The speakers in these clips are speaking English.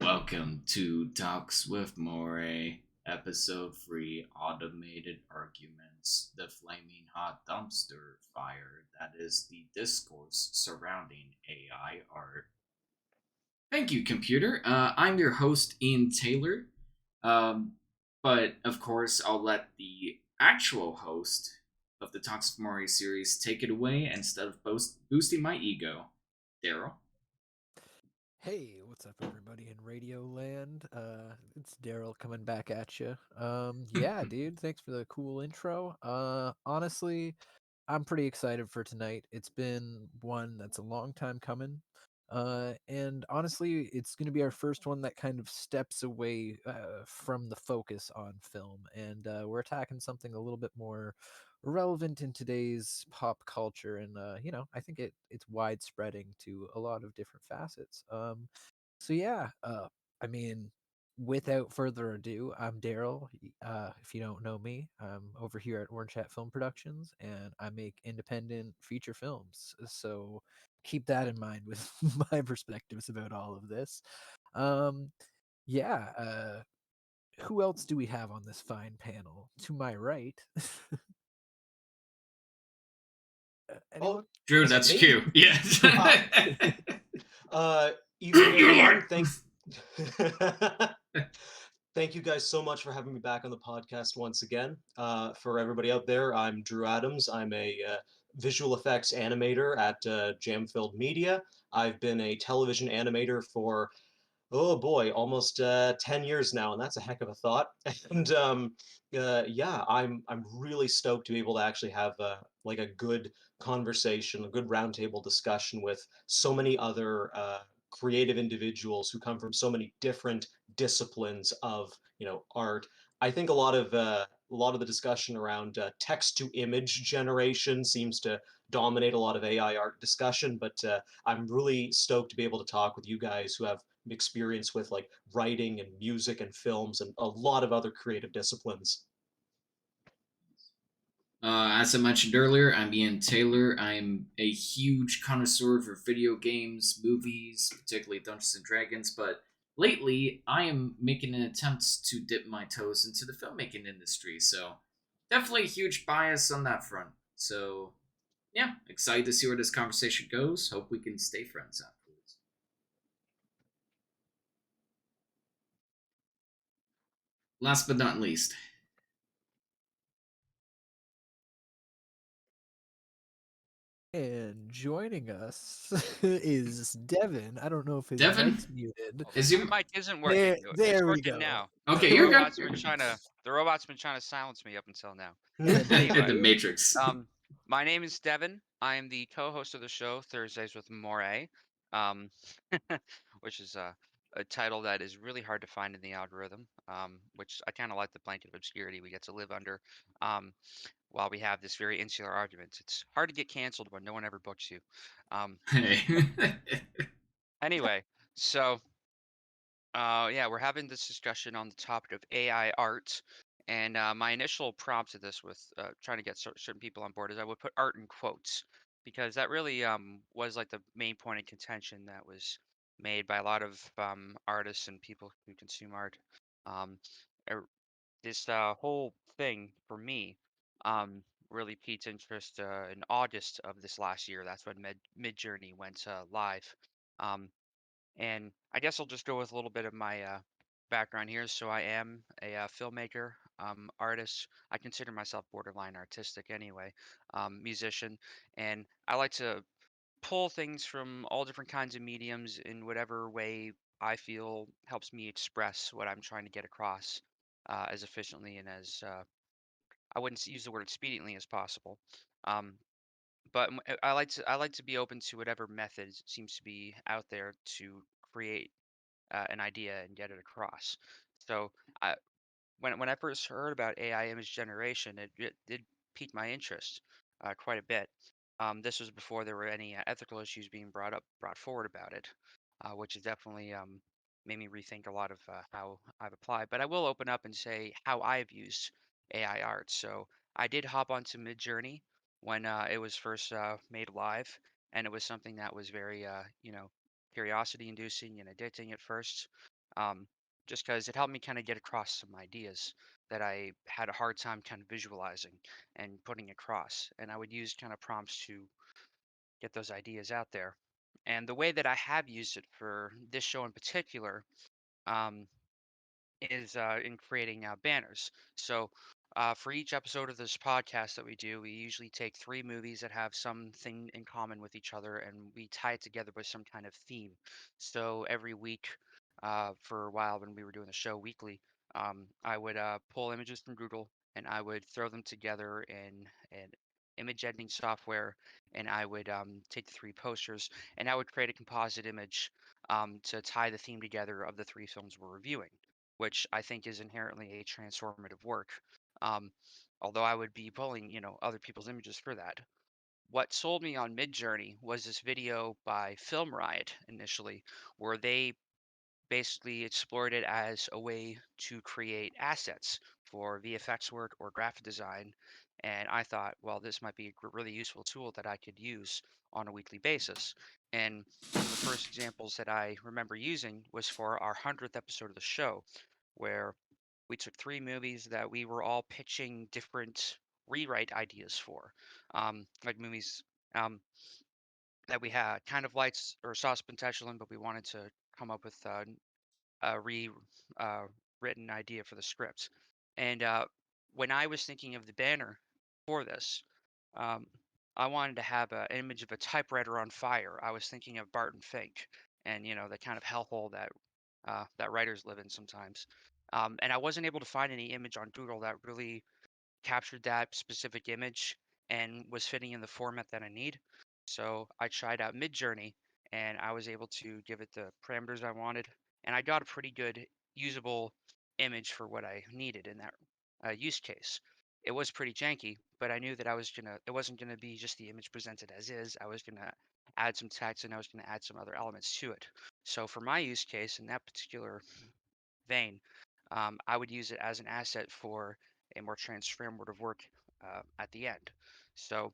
Welcome to Talks with Moire, episode 3 Automated Arguments, the flaming hot dumpster fire that is the discourse surrounding AI art. Thank you, computer. I'm your host, Ian Taylor. Um, but of course, I'll let the actual host of the Talks with Moire series take it away instead of boosting my ego. Daryl. Hey, what's up, everybody in Radio Land? It's Daryl coming back at you. Yeah, dude, thanks for the cool intro. Honestly, I'm pretty excited for tonight. It's been one that's a long time coming. And honestly, it's going to be our first one that kind of steps away from the focus on film, and we're attacking something a little bit more relevant in today's pop culture, and I think it's widespreading to a lot of different facets. So yeah, I mean, without further ado, I'm Daryl. If you don't know me, I'm over here at Orange Hat Film Productions, and I make independent feature films. So keep that in mind with my perspectives about all of this. Um, yeah. Who else do we have on this fine panel? To my right, Oh, anyone? Drew, is it that's me? Q. Yes. Ah, evening You everyone. are. Thank you guys so much for having me back on the podcast once again. For everybody out there, I'm Drew Adams. I'm a visual effects animator at Jam-Filled Media. I've been a television animator for oh boy, almost 10 years now, and that's a heck of a thought. And yeah, I'm really stoked to be able to actually have like a good conversation, a good roundtable discussion with so many other creative individuals who come from so many different disciplines of art. I think a lot of the discussion around text to image generation seems to dominate a lot of AI art discussion, but I'm really stoked to be able to talk with you guys who have experience with like writing and music and films and a lot of other creative disciplines. As I mentioned earlier, I'm Ian Taylor. I'm a huge connoisseur for video games, movies, particularly Dungeons and Dragons, but lately I am making an attempt to dip my toes into the filmmaking industry, so definitely a huge bias on that front. So, yeah, excited to see where this conversation goes. Hope we can stay friends afterwards. Last but not least, And joining us is Devin. I don't know if his Devin, mic's muted. Oh, is my your. mic isn't There, working. It's there we working go. now. Okay, The you're good. robot's You're been good. trying to the robot's been trying to silence me up until now. Fantastic. The Anyway, Matrix. um, my name is Devin. I am the co-host of the show Thursdays with Moray, um, which is a title that is really hard to find in the algorithm. Which I kind of like the blanket of obscurity we get to live under. Um, while we have this very insular argument, it's hard to get canceled when no one ever books you. Um, Hey. anyway, so. Yeah, we're having this discussion on the topic of AI art, and my initial prompt to this with trying to get certain people on board is I would put art in quotes because that really was like the main point of contention that was made by a lot of artists and people who consume art. Um, er, this whole thing for me um, really piqued interest in August of this last year. That's when Mid Journey went live. Um, and I guess I'll just go with a little bit of my background here. So I am a filmmaker, artist. I consider myself borderline artistic anyway, musician, and I like to pull things from all different kinds of mediums in whatever way I feel helps me express what I'm trying to get across as efficiently and as I wouldn't use the word expediently as possible. Um, but I like to be open to whatever method seems to be out there to create an idea and get it across. So I, when I first heard about AI image generation, it did pique my interest quite a bit. This was before there were any ethical issues being brought forward about it, which has definitely made me rethink a lot of how I've applied. But I will open up and say how I've used AI art. So I did hop onto Midjourney when it was first made live, and it was something that was very curiosity inducing and addicting at first. um, just because it helped me kind of get across some ideas that I had a hard time kind of visualizing and putting across. And I would use kind of prompts to get those ideas out there. And the way that I have used it for this show in particular, um, is in creating banners. So, for each episode of this podcast that we do, we usually take three movies that have something in common with each other and we tie it together with some kind of theme. So, every week, for a while when we were doing the show weekly, I would pull images from Google and I would throw them together in an image editing software, and I would take the three posters and I would create a composite image to tie the theme together of the three films we're reviewing, which I think is inherently a transformative work. Um, Although I would be pulling, other people's images for that. What sold me on Midjourney was this video by Film Riot initially, where they basically explored it as a way to create assets for VFX work or graphic design. And I thought, well, this might be a really useful tool that I could use on a weekly basis. And one of the first examples that I remember using was for our 100th episode of the show, where we took three movies that we were all pitching different rewrite ideas for, like movies um, that we had kind of lights or saw some potential in, but we wanted to come up with a uh, written idea for the script. And when I was thinking of the banner for this, um, I wanted to have an image of a typewriter on fire. I was thinking of Barton Fink and the kind of hellhole that writers live in sometimes. And I wasn't able to find any image on Google that really captured that specific image and was fitting in the format that I need. So I tried out Midjourney and I was able to give it the parameters I wanted, and I got a pretty good usable image for what I needed in that use case. It was pretty janky, but I knew that it wasn't gonna be just the image presented as is. I was gonna add some text and I was gonna add some other elements to it. So for my use case in that particular vein, I would use it as an asset for a more transformative work at the end. So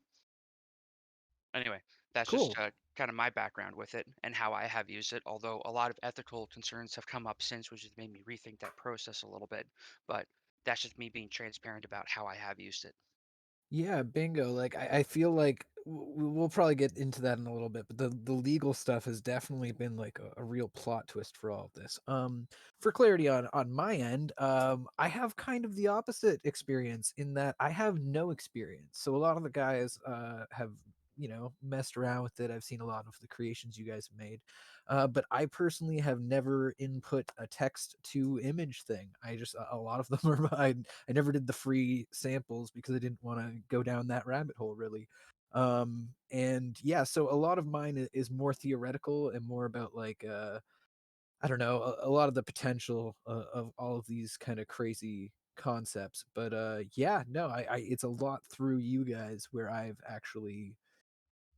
anyway, that's just Cool. kind of my background with it and how I have used it. Although a lot of ethical concerns have come up since, which has made me rethink that process a little bit. But that's just me being transparent about how I have used it. Yeah, bingo. Like I feel like we'll probably get into that in a little bit, but the legal stuff has definitely been like a real plot twist for all of this. For clarity on my end, I have kind of the opposite experience in that I have no experience. So a lot of the guys have messed around with it. I've seen a lot of the creations you guys have made, but I personally have never input a text to image thing. I just a lot of them are I never did the free samples because I didn't want to go down that rabbit hole really. And yeah, so a lot of mine is more theoretical and more about like I don't know, a lot of the potential of all of these kind of crazy concepts. But yeah, no, I it's a lot through you guys where I've actually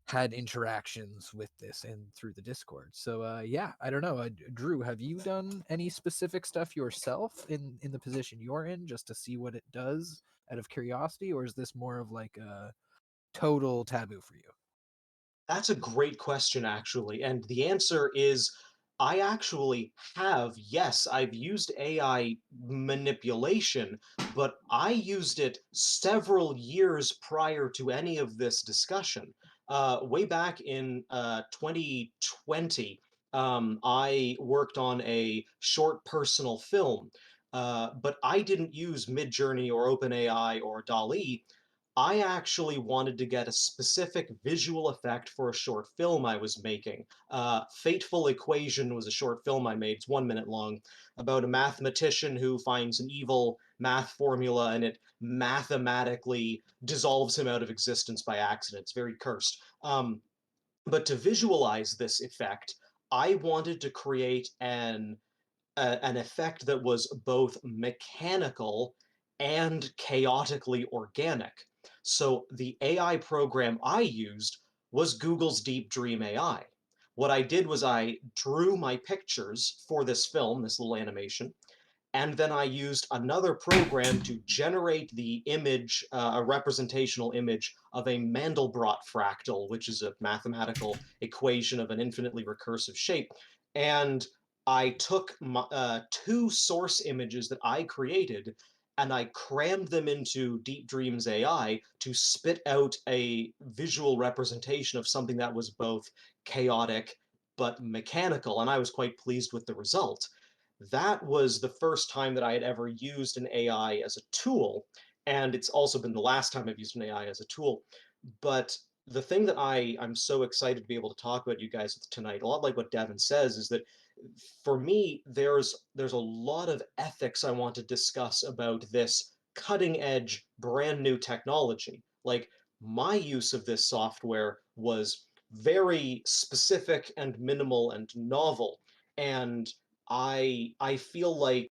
had interactions with this and through the Discord. So yeah, I don't know. Drew, have you done any specific stuff yourself in the position you're in just to see what it does out of curiosity, or is this more of like a total taboo for you? That's a great question, actually. And the answer is I actually have. Yes, I've used AI manipulation, but I used it several years prior to any of this discussion. Way back in 2020, I worked on a short personal film, but I didn't use Midjourney or OpenAI or DALL-E. I actually wanted to get a specific visual effect for a short film I was making. Fateful Equation was a short film I made. It's 1 minute long, about a mathematician who finds an evil math formula and it mathematically dissolves him out of existence by accident. It's very cursed. But to visualize this effect, I wanted to create an effect that was both mechanical and chaotically organic. So the AI program I used was Google's Deep Dream AI. What I did was I drew my pictures for this film, this little animation, and then I used another program to generate the image, a representational image of a Mandelbrot fractal, which is a mathematical equation of an infinitely recursive shape. And I took two source images that I created and I crammed them into Deep Dreams AI to spit out a visual representation of something that was both chaotic but mechanical, and I was quite pleased with the result. That was the first time that I had ever used an AI as a tool, and it's also been the last time I've used an AI as a tool. But the thing that I'm so excited to be able to talk about you guys tonight, a lot like what Devin says, is that for me, there's a lot of ethics I want to discuss about this cutting edge, brand new technology. Like my use of this software was very specific and minimal and novel, and I feel like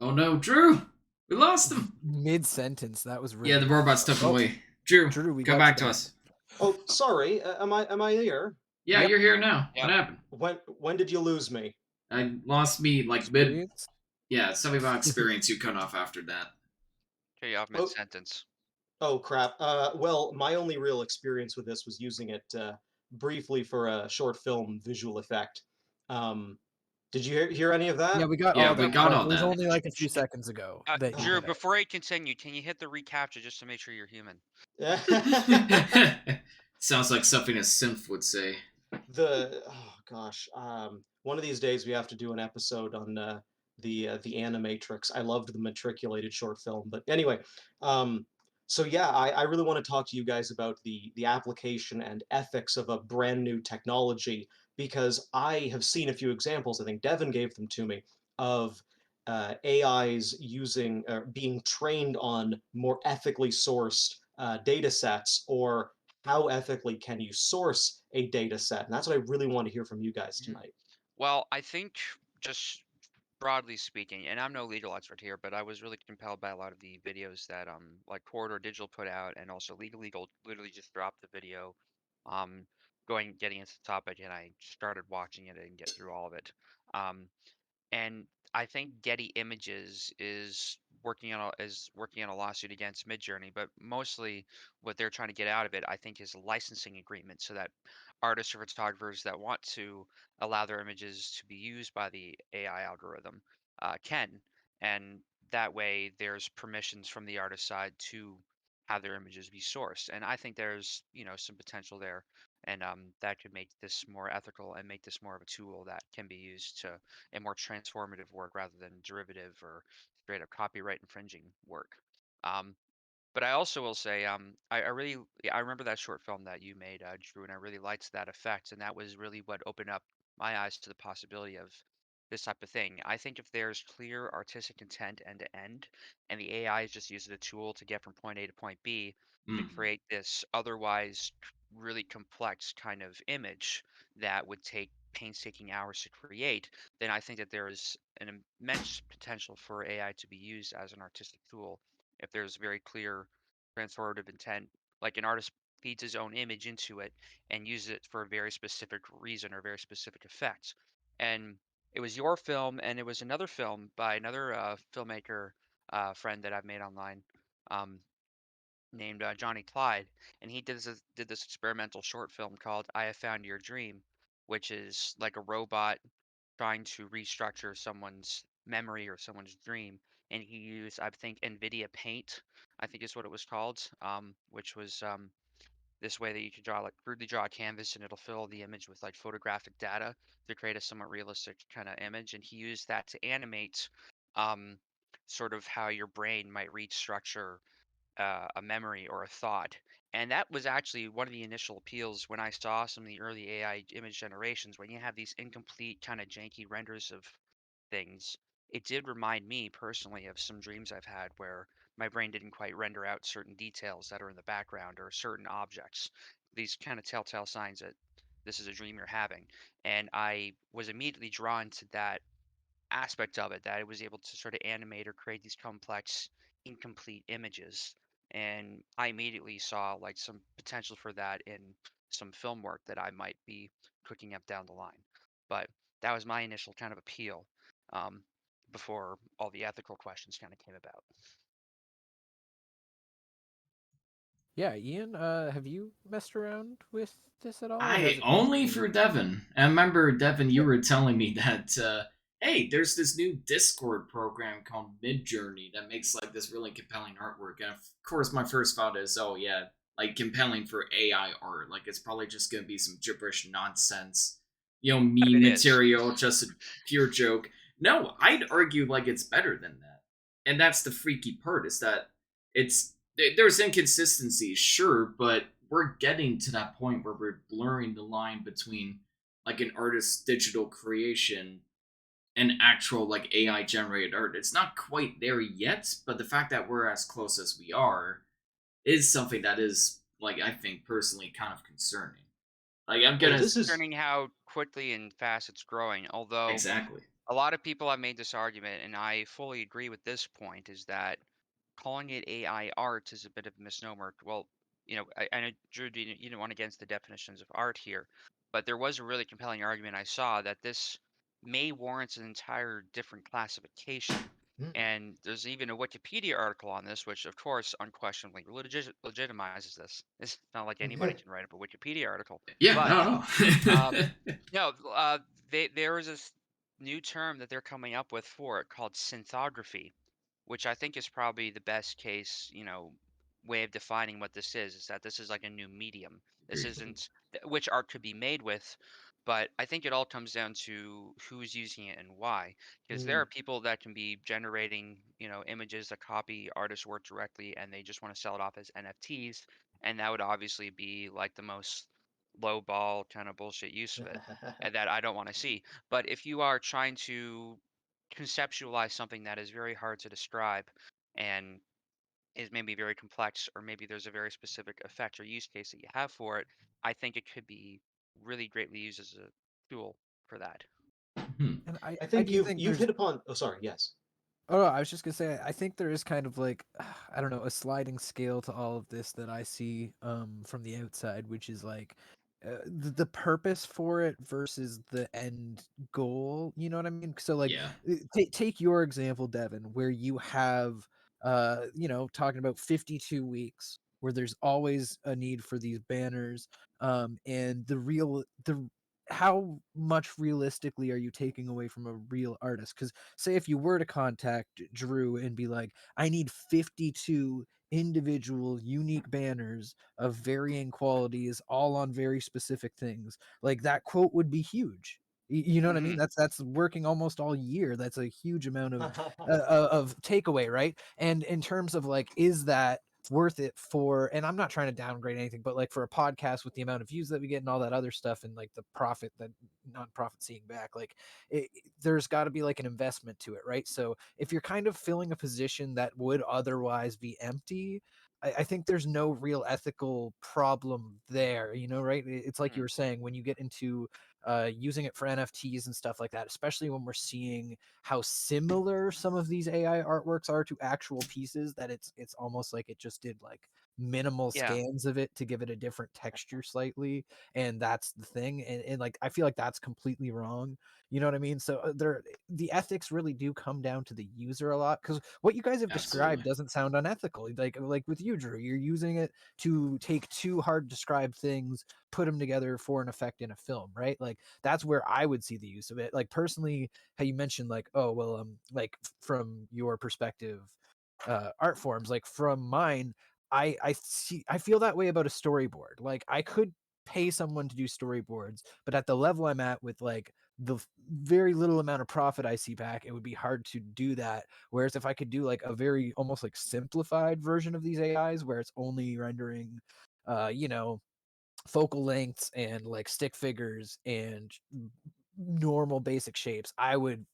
Oh no, Drew! We lost him! Mid sentence, that was Yeah, really. the robots took him Oh, away. Drew, Drew, we come got you back to back. us. oh sorry, am I here? Yeah, Yep. you're here now. What Yep. happened? When did you lose me? I lost me like mid. Experience. Yeah, something about experience you cut off after that. Cut you off Oh, mid-sentence. oh crap. Well, my only real experience with this was using it briefly for a short film visual effect. Um, did you hear any of Yeah, that? we got Yeah, all we that, got but all it was that. only like a few seconds ago that you Drew, cut out. before I continue, can you hit the recaptcha just to make sure you're human? Sounds like something a synth would say. Oh gosh, one of these days we have to do an episode on the Animatrix. I loved the matriculated short film, but anyway, um, so yeah, I really want to talk to you guys about the application and ethics of a brand new technology because I have seen a few examples. I think Devin gave them to me of AIs using being trained on more ethically sourced data sets, or how ethically can you source a data set? And that's what I really want to hear from you guys Mhm. tonight. Well, I think just broadly speaking, and I'm no legal expert here, but I was really compelled by a lot of the videos that like Corridor Digital put out, and also Legal Legal literally just dropped the video, um, getting into the topic, and I started watching it and get through all of it. Um, and I think Getty Images is working on a lawsuit against Midjourney, but mostly what they're trying to get out of it, I think, is a licensing agreement so that artists or photographers that want to allow their images to be used by the AI algorithm can, and that way there's permissions from the artist side to have their images be sourced, and I think there's some potential there, and that could make this more ethical and make this more of a tool that can be used to and more transformative work rather than derivative or straight up copyright infringing work. Um, but I also will say, I really, yeah, I remember that short film that you made, Drew, and I really liked that effect, and that was really what opened up my eyes to the possibility of this type of thing. I think if there's clear artistic intent end to end, and the AI is just using a tool to get from point A to point B to Mm. create this otherwise really complex kind of image that would take painstaking hours to create, then I think that there is an immense potential for AI to be used as an artistic tool if there's very clear transformative intent, like an artist feeds his own image into it and uses it for a very specific reason or very specific effect. And it was your film, and it was another film by another filmmaker friend that I've made online, um, named Johnny Clyde, and he did this experimental short film called "I Have Found Your Dream," which is like a robot trying to restructure someone's memory or someone's dream, and he used, I think, NVIDIA Paint, I think is what it was called, which was this way that you could crudely draw a canvas and it'll fill the image with like photographic data to create a somewhat realistic kind of image, and he used that to animate um, sort of how your brain might restructure a memory or a thought. And that was actually one of the initial appeals when I saw some of the early AI image generations, when you have these incomplete, kind of janky renders of things. It did remind me personally of some dreams I've had where my brain didn't quite render out certain details that are in the background or certain objects. These kind of telltale signs that this is a dream you're having. And I was immediately drawn to that aspect of it, that it was able to sort of animate or create these complex, incomplete images. And I immediately saw like some potential for that in some film work that I might be cooking up down the line. But that was my initial kind of appeal um, before all the ethical questions kind of came about. Yeah, Ian, have you messed around with this at all, or has I it only mostly? for Devin. I remember Devin, you were telling me that hey, there's this new Discord program called Midjourney that makes like this really compelling artwork. And of course, my first thought is, oh yeah, like compelling for AI art. Like it's probably just gonna be some gibberish nonsense, It meme is. material, just a pure joke. No, I'd argue like it's better than that, and that's the freaky part is that there's inconsistencies, sure, but we're getting to that point where we're blurring the line between like an artist's digital creation and actual like AI generated art. It's not quite there yet, but the fact that we're as close as we are is something that is like I think personally kind of concerning. Like I'm Well, It's gonna this is concerning how quickly and fast it's growing. Although exactly. a lot of people have made this argument, and I fully agree with this point, is that calling it AI art is a bit of a misnomer. Well, I know Drew, you didn't want to get into the definitions of art here, but there was a really compelling argument I saw that this may warrant an entire different classification. mm, And there's even a Wikipedia article on this, which of course unquestionably legitimizes this. It's not like anybody mhm. can write up a Wikipedia article, Yeah, but no, um, no. no, there is this new term that they're coming up with for it called synthography, which I think is probably the best case, way of defining what this is that this is like a new medium. This Agreed. isn't which art could be made with, but I think it all comes down to who's using it and why. Because there Mm. are people that can be generating, images that copy artists' work directly and they just want to sell it off as NFTs. And that would obviously be like the most low ball kind of bullshit use of it and that I don't want to see. But if you are trying to conceptualize something that is very hard to describe and is maybe very complex, or maybe there's a very specific effect or use case that you have for it, I think it could be really greatly used as a tool for that. Hmm. And I I I think do think you've there's. hit upon. Oh, sorry. Yes. Oh, no, I was just gonna say, I think there is kind of like, I don't know, a sliding scale to all of this that I see from the outside, which is like the purpose for it versus the end goal. You know what I mean? So like, Yeah. take your example, Devin, where you have, talking about 52 weeks, where there's always a need for these banners, and the how much realistically are you taking away from a real artist? Because say if you were to contact Drew and be like, I need 52 individual unique banners of varying qualities, all on very specific things, like that quote would be huge. You know what I mean? Hmm. That's working almost all year. That's a huge amount of takeaway, right? And in terms of like, is that worth it for, and I'm not trying to downgrade anything, but like for a podcast with the amount of views that we get and all that other stuff and like the profit that nonprofit seeing back, like there's got to be like an investment to it, right? So if you're kind of filling a position that would otherwise be empty, I think there's no real ethical problem there, right? It's like you Hmm. were saying, when you get into using it for NFTs and stuff like that, especially when we're seeing how similar some of these AI artworks are to actual pieces, that it's almost like it just did like minimal Yeah. scans of it to give it a different texture slightly, and that's the thing. And like I feel like that's completely wrong. You know what I mean? So the ethics really do come down to the user a lot, because what you guys have described Absolutely. doesn't sound unethical. Like with you, Drew, you're using it to take two hard to describe things, put them together for an effect in a film, right? Like that's where I would see the use of it. Like personally, how you mentioned like, oh well, like from your perspective, art forms, like from mine, I feel that way about a storyboard. Like I could pay someone to do storyboards, but at the level I'm at with like the very little amount of profit I see back, it would be hard to do that. Whereas if I could do like a very almost like simplified version of these AIs where it's only rendering you know focal lengths and like stick figures and normal basic shapes, I would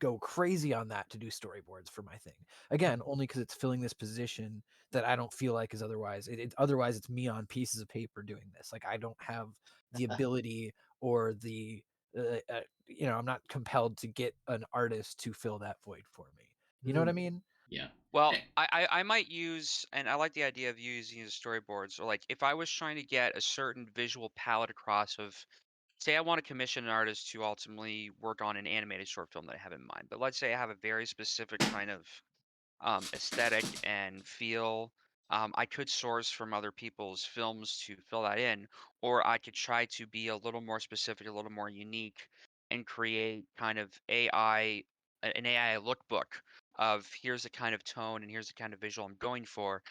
go crazy on that to do storyboards for my thing. Again, only because it's filling this position that I don't feel like is otherwise. Otherwise it's me on pieces of paper doing this. Like I don't have the ability or the I'm not compelled to get an artist to fill that void for me. You know what I Mm. mean? Yeah. Well, Eh, I might use, and I like the idea of using the storyboards. Or like, if I was trying to get a certain visual palette across of, say, I want to commission an artist to ultimately work on an animated short film that I have in mind. But let's say I have a very specific kind of aesthetic and feel I could source from other people's films to fill that in, or I could try to be a little more specific, a little more unique, and create kind of an AI lookbook of here's the kind of tone and here's the kind of visual I'm going for.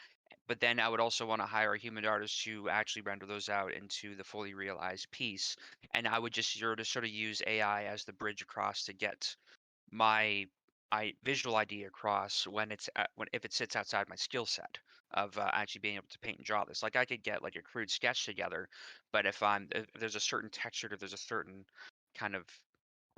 But then I would also want to hire a human artist to actually render those out into the fully realized piece. And I would just sort of use AI as the bridge across to get my visual idea across when when if it sits outside my skill set of actually being able to paint and draw this. Like I could get like a crude sketch together, but if there's a certain texture, if there's a certain kind of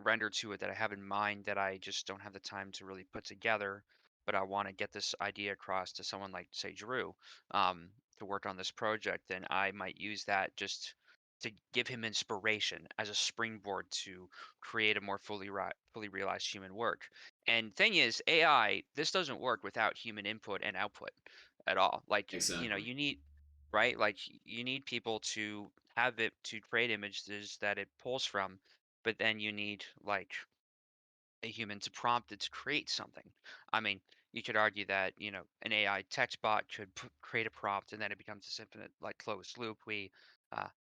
render to it that I have in mind that I just don't have the time to really put together, but I want to get this idea across to someone like say Drew, to work on this project, then I might use that just to give him inspiration as a springboard to create a more fully realized human work. And thing is, AI, this doesn't work without human input and output at all. Like, Exactly. you need, right? Like, you need people to have it to create images that it pulls from, but then you need like a human to prompt it to create something. I mean, you could argue that, an AI text bot could create a prompt and then it becomes this infinite, like, closed loop. We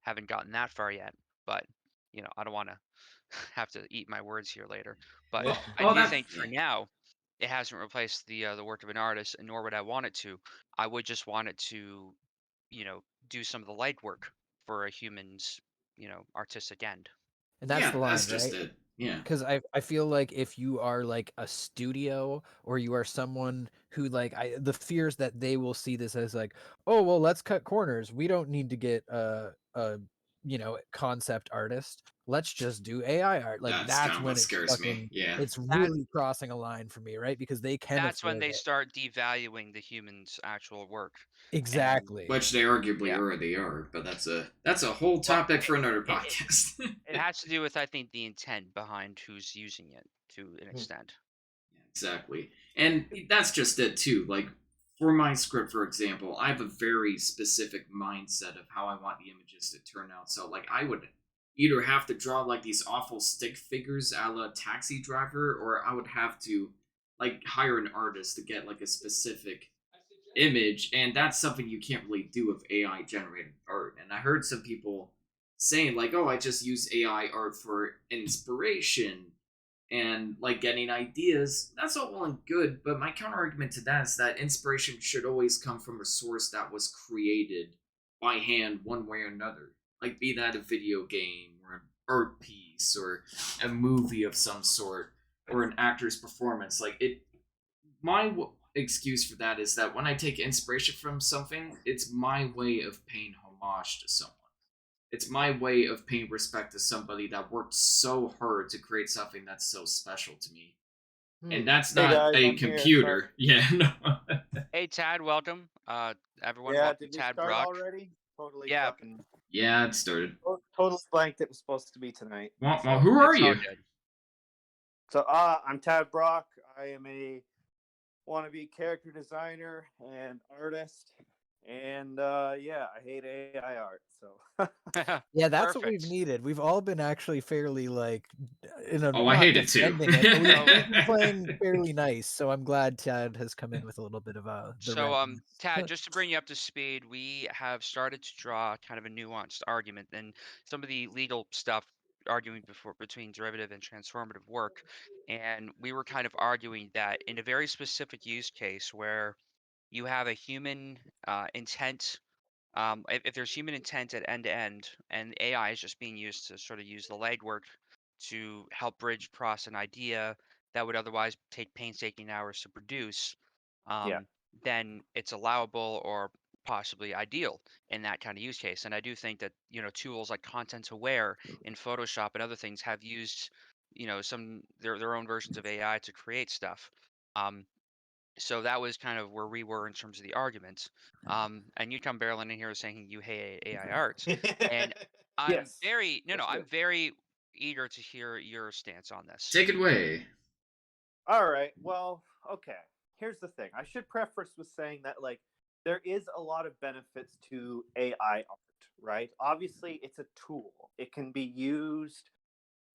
haven't gotten that far yet, but, I don't want to have to eat my words here later. But Yeah. I Well, do that think for yeah, now, it hasn't replaced the work of an artist, and nor would I want it to. I would just want it to, do some of the light work for a human's, artistic end. And that's yeah, the that's line, just right? it. Yeah, Because I feel like if you are like a studio or you are someone who like the fears that they will see this as like, oh well, let's cut corners. We don't need to get a concept artist. Let's just do AI art. Like that's kind that's of when what scares me. Yeah, it's That really crossing a line for me, right? Because they can that's when afford they it. start devaluing the human's actual work. And Exactly. which they arguably yeah, already are, but that's a whole well, topic for another it, it, podcast. it has to do with, I think, the intent behind who's using it to an Hmm. extent. Exactly. And that's just it too. Like for my script, for example, I have a very specific mindset of how I want the images to turn out. So like I would either have to draw like these awful stick figures a la taxi driver, or I would have to like hire an artist to get like a specific image, and that's something you can't really do with AI generated art. And I heard some people saying like, "Oh, I just use AI art for inspiration and like getting ideas." That's all well and good, but my counter argument to that is that inspiration should always come from a source that was created by hand one way or another. Like be that a video game or an art piece or a movie of some sort or an actor's performance. Like it my excuse for that is that when I take inspiration from something, it's my way of paying homage to someone. It's my way of paying respect to somebody that worked so hard to create something that's so special to me. And Hmm. that's Hey not guys, a I'm here. Sorry. computer. Yeah, no. Hey, Tad, welcome. Everyone, Yeah, welcome did we Tad start Brock. already? Totally Yeah, fucking Yeah, it started. totally blanked. It was supposed to be tonight. Well, So, who are it's all you? good. I'm Tad Brock. I am a wannabe character designer and artist, and yeah, I hate AI art. So, Yeah, that's what we've Perfect. needed. We've all been actually fairly like, Oh, I not hate it too. defending it, but we've so we've been playing fairly nice. So I'm glad Tad has come in with a little bit of the So, Tad, redness. just to bring you up to speed, we have started to draw kind of a nuanced argument, and some of the legal stuff arguing before between derivative and transformative work, and we were kind of arguing that in a very specific use case where you have a human intent. If there's human intent at end to end, and AI is just being used to sort of use the legwork to help bridge across an idea that would otherwise take painstaking hours to produce, yeah, um, then it's allowable or possibly ideal in that kind of use case. And I do think that tools like Content Aware in Photoshop and other things have used some their own versions of AI to create stuff. Um, so that was kind of where we were in terms of the arguments. And you come barreling in here saying you hate AI art, and I'm yes, very no, yes, no, I do. I'm very eager to hear your stance on this. Take it away. All right. Well, okay. Here's the thing. I should preface with saying that like there is a lot of benefits to AI art, right? Obviously, it's a tool. It can be used,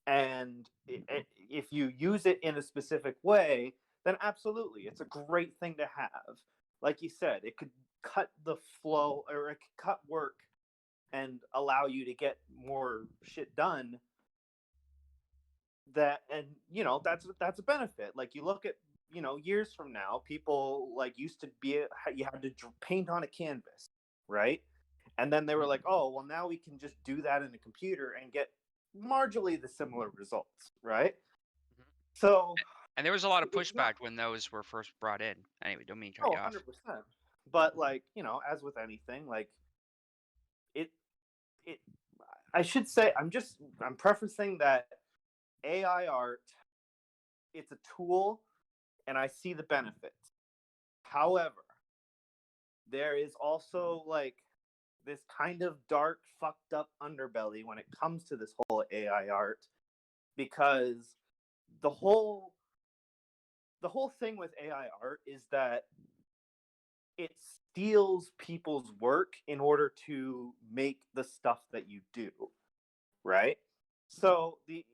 and if you use it in a specific way, then absolutely, it's a great thing to have. Like you said, it could cut the flow, or it can cut work and allow you to get more shit done. That, and that's a benefit. Like, you look at, years from now, people like used to be, you had to paint on a canvas, right? And then they were like, oh well, now we can just do that in a computer and get marginally the similar results, right? Mhm. So And there was a lot of it's not. pushback when those were first brought in. Anyway, don't mean to cut Oh, you off. 100%. But like, as with anything, like, it it I should say, I'm prefacing that AI art, it's a tool, and I see the benefits. However, there is also like this kind of dark, fucked up underbelly when it comes to this whole AI art, because the whole the whole thing with AI art is that it steals people's work in order to make the stuff that you do, right? So the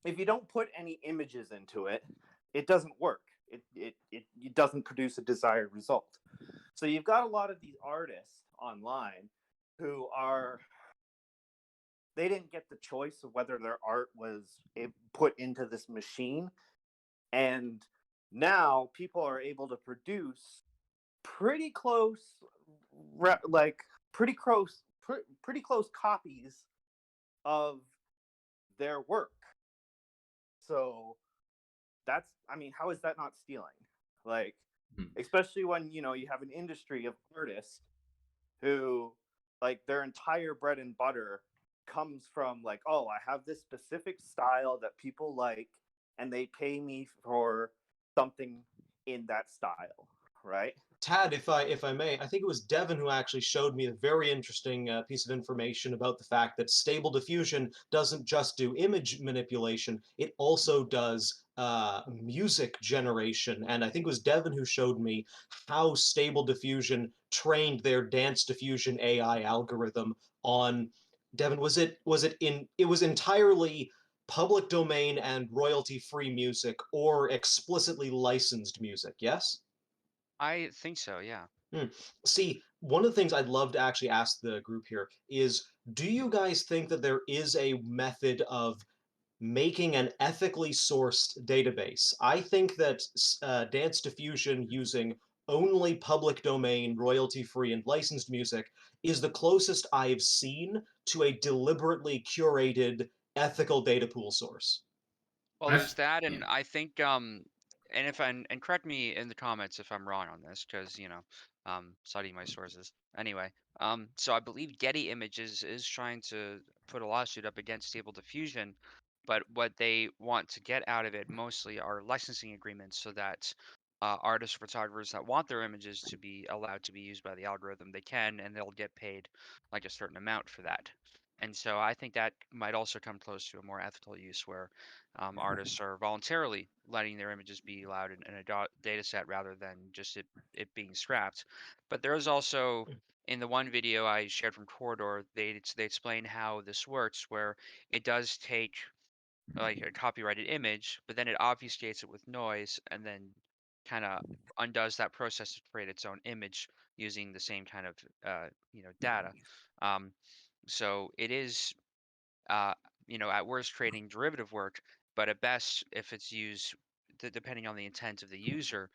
if you don't put any images into it, it doesn't work. It doesn't produce a desired result. So you've got a lot of these artists online who are, they didn't get the choice of whether their art was put into this machine, and now people are able to produce pretty close, like pretty close copies of their work. So that's, I mean, how is that not stealing? Like, Hmm. especially when you have an industry of artists who, like, their entire bread and butter comes from, like, oh, I have this specific style that people like, and they pay me for something in that style, right? Tad, if I may, I think it was Devin who actually showed me a very interesting piece of information about the fact that Stable Diffusion doesn't just do image manipulation; it also does music generation. And I think it was Devin who showed me how Stable Diffusion trained their Dance Diffusion AI algorithm on. Devin, it was entirely public domain and royalty free music, or explicitly licensed music? Yes. I think so, yeah. Hmm. See, one of the things I'd love to actually ask the group here is, do you guys think that there is a method of making an ethically sourced database? I think that Dance Diffusion using only public domain, royalty free, and licensed music is the closest I've seen to a deliberately curated ethical data pool source. Well, there's I've that, yeah. and I think and if and correct me in the comments if I'm wrong on this, because citing my sources. Anyway, so I believe Getty Images is trying to put a lawsuit up against Stable Diffusion, but what they want to get out of it mostly are licensing agreements so that artists or photographers that want their images to be allowed to be used by the algorithm, they can, and they'll get paid like a certain amount for that. And so I think that might also come close to a more ethical use where artists are voluntarily letting their images be allowed in a data set rather than just it being scrapped. But there is also, in the one video I shared from Corridor, they explain how this works, where it does take like a copyrighted image, but then it obfuscates it with noise and then kind of undoes that process to create its own image using the same kind of data. Um, so it is uh, at worst creating derivative work, but at best, if it's used, depending on the intent of the user,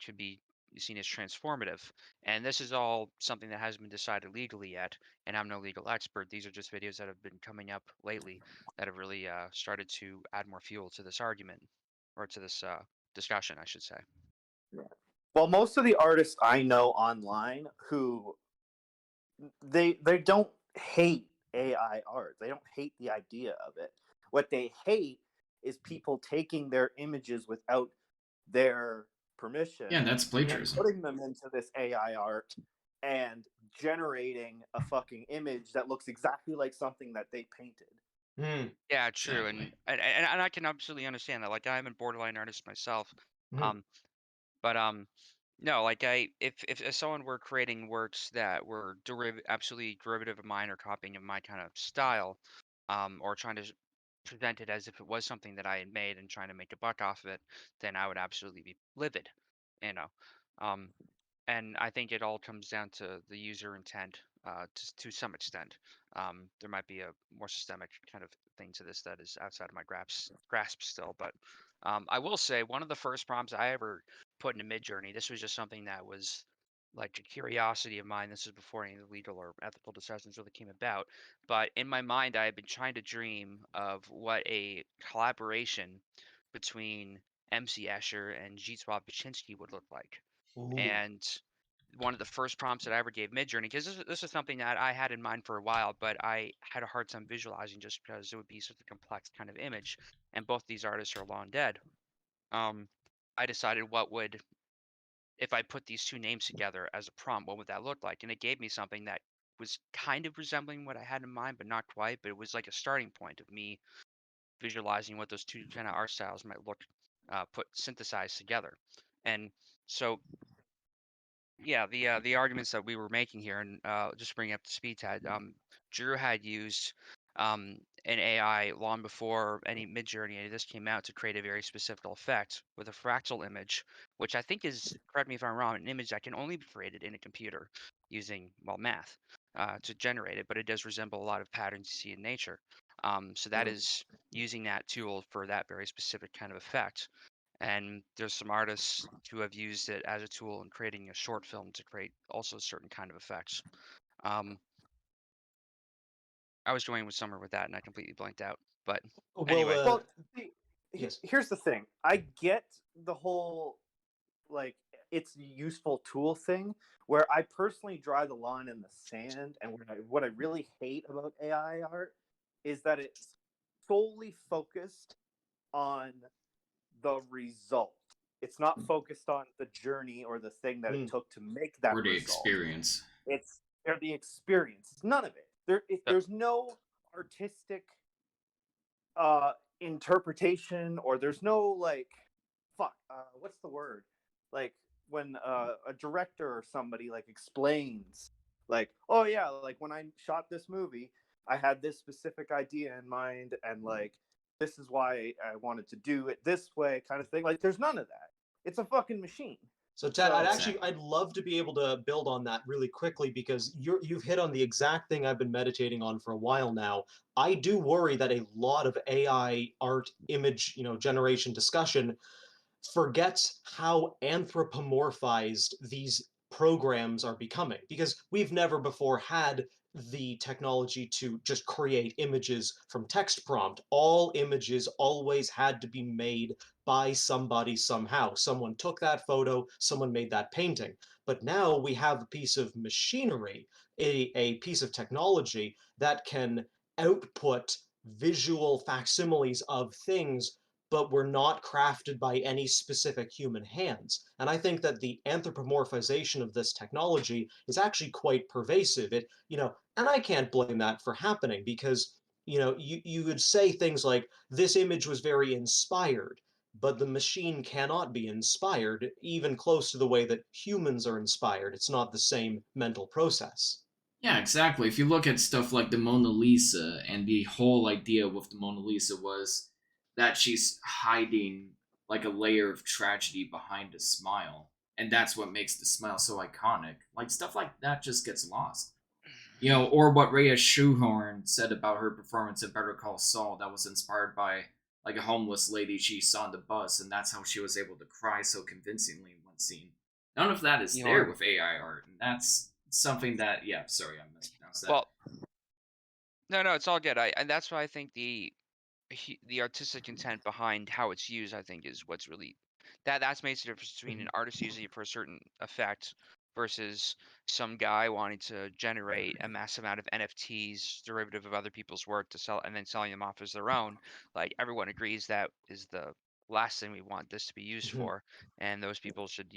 could be seen as transformative. And this is all something that hasn't been decided legally yet, and I'm no legal expert. These are just videos that have been coming up lately that have really started to add more fuel to this argument, or to this discussion, I should say. Well, most of the artists I know online who, they don't hate AI art. They don't hate the idea of it. What they hate is people taking their images without their Yeah, permission and that's and plagiarism. putting them into this AI art and generating a fucking image that looks exactly like something that they painted. Hmm. Yeah, true, Exactly. and I can absolutely understand that. Like, I'm a borderline artist myself, Hmm. um, but no, like if someone were creating works that were absolutely derivative of mine or copying of my kind of style, or trying to present it as if it was something that I had made and trying to make a buck off of it, then I would absolutely be livid, you know. Um, and I think it all comes down to the user intent to some extent. There might be a more systemic kind of thing to this that is outside of my grasp still, but I will say one of the first prompts I ever put into Midjourney, this was just something that was like a curiosity of mine. This is before any of the legal or ethical discussions really came about. But in my mind, I had been trying to dream of what a collaboration between MC Escher and Zdzisław Baczynski would look like. Ooh. And one of the first prompts that I ever gave Midjourney, because this is something that I had in mind for a while, but I had a hard time visualizing just because it would be such a complex kind of image. And both these artists are long dead. Um, I decided what would, if I put these two names together as a prompt, what would that look like? And it gave me something that was kind of resembling what I had in mind, but not quite. But it was like a starting point of me visualizing what those two kind of art styles might look put synthesized together. And so yeah, the arguments that we were making here, and just bringing up the speed tag, Drew had used an AI long before any Midjourney any of this came out to create a very specific effect with a fractal image, which I think is, correct me if I'm wrong, an image that can only be created in a computer using, well, math to generate it, but it does resemble a lot of patterns you see in nature. So that Mm. is using that tool for that very specific kind of effect. And there's some artists who have used it as a tool in creating a short film to create also certain kind of effects. Um, I was joining with Summer with that, and I completely blanked out. But Well, anyway, Well, see, yes. here's the thing. I get the whole like it's a useful tool thing. Where I personally draw the line in the sand, and what I really hate about AI art is that it's solely focused on the result. It's not focused on the journey or the thing that it took to make that Or the result. experience. It's or the experience. It's none of it. There's no artistic interpretation, or there's no like what's the word, like when a director or somebody like explains like, oh yeah, like when I shot this movie I had this specific idea in mind, and like this is why I wanted to do it this way, kind of thing. Like there's none of that. It's a fucking machine. So Tad, Exactly. I'd love to be able to build on that really quickly because you've hit on the exact thing I've been meditating on for a while now. I do worry that a lot of AI art image, generation discussion forgets how anthropomorphized these programs are becoming because we've never before had the technology to just create images from text prompt. All images always had to be made by somebody somehow. Someone took that photo, someone made that painting. But now we have a piece of machinery, a piece of technology that can output visual facsimiles of things, but were not crafted by any specific human hands. And I think that the anthropomorphization of this technology is actually quite pervasive. And I can't blame that for happening because, you would say things like, this image was very inspired, but the machine cannot be inspired even close to the way that humans are inspired. It's not the same mental process. Yeah, exactly. If you look at stuff like the Mona Lisa, and the whole idea with the Mona Lisa was that she's hiding like a layer of tragedy behind a smile, and that's what makes the smile so iconic. Like stuff like that just gets lost. Or what Rhea Schuhorn said about her performance in Better Call Saul, that was inspired by like a homeless lady she saw on the bus, and that's how she was able to cry so convincingly in one scene. None of that is there Ehorn. with AI art, and that's something that, yeah, sorry, I mispronounced that. Well, no, it's all good. And that's why I think the artistic intent behind how it's used, I think, is what's really that's makes the difference between an artist using it for a certain effect versus some guy wanting to generate a massive amount of NFTs derivative of other people's work to sell and then selling them off as their own. Like everyone agrees that is the last thing we want this to be used for, and those people should,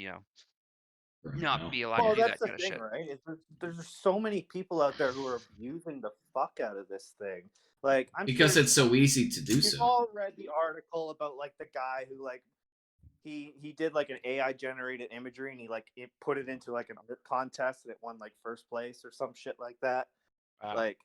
not be allowed to Well, do that's that the kind of thing, shit. right? There's so many people out there who are abusing the fuck out of this thing. Like, I'm Because sure it's so easy to do you've so. all read the article about like the guy who like he did like an AI generated imagery, and he like put it into like an art contest and it won like first place or some shit like that. Like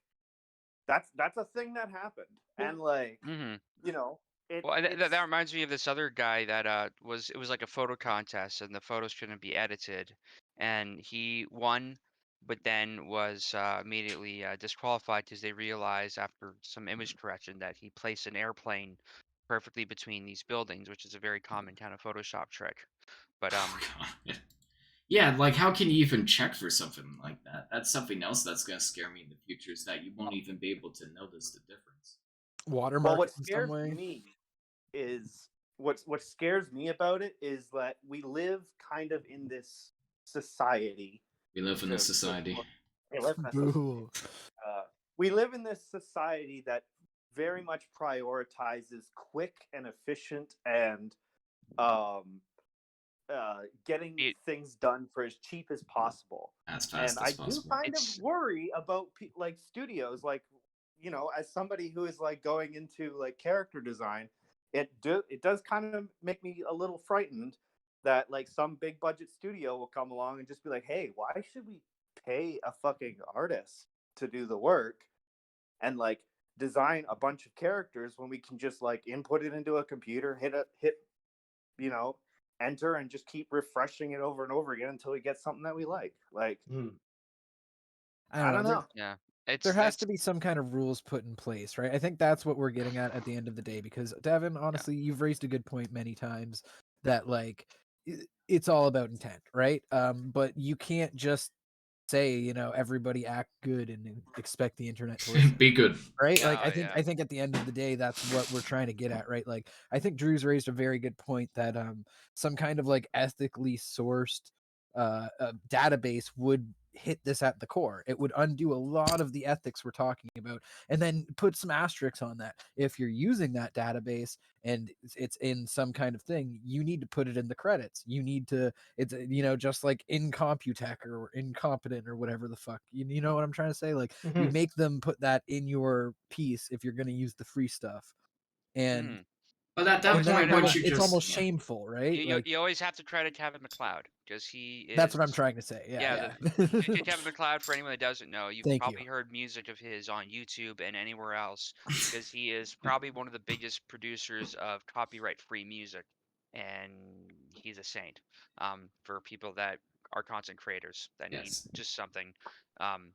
that's a thing that happened, and like Mm-hmm. you know it Well, it's that reminds me of this other guy that it was like a photo contest, and the photos couldn't be edited, and he won, but then was immediately disqualified because they realized after some image correction that he placed an airplane perfectly between these buildings, which is a very common kind of Photoshop trick. But Oh, God. Yeah, like how can you even check for something like that? That's something else that's gonna scare me in the future is that you won't even be able to notice the difference. Well, Watermark what it in some scares way. me is what scares me about it is that we live kind of in this society. We live in a To society. we live in a Boo. we live in this society that very much prioritizes quick and efficient and um, getting it, things done for as cheap as possible. As And fast I as do possible. kind of it's worry about like studios, like as somebody who is like going into like character design, it does kind of make me a little frightened that like some big budget studio will come along and just be like, hey, why should we pay a fucking artist to do the work and like design a bunch of characters when we can just like input it into a computer, hit you know enter and just keep refreshing it over and over again until we get something that we like Hmm. I I don't don't know. know. yeah, There has it's to be some kind of rules put in place, right? I think that's what we're getting at the end of the day. Because Devin, yeah. honestly, you've raised a good point many times that like it's all about intent, right? But you can't just say, everybody act good and expect the internet to listen, Be good. right? Like Oh yeah. I think at the end of the day, that's what we're trying to get at, right? Like I think Drew's raised a very good point that some kind of like ethically sourced database would hit this at the core. It would undo a lot of the ethics we're talking about, and then put some asterisks on that. If you're using that database and it's in some kind of thing, you need to put it in the credits. You need to, it's just like Incompetech or incompetent or whatever the fuck. You know what I'm trying to say? Like you Mhm. make them put that in your piece if you're going to use the free stuff, and Mm. But at Well, that in it's that point, kind what of, you it's just almost yeah. shameful, right? Like you always have to credit Kevin McLeod because he that's is what I'm trying to say. yeah, Yeah, Kevin McLeod, for anyone that doesn't know, you've Thank you. probably heard music of his on YouTube and anywhere else because he is probably one of the biggest producers of copyright-free music, and he's a saint. For people that are content creators that need Yes. just something, um,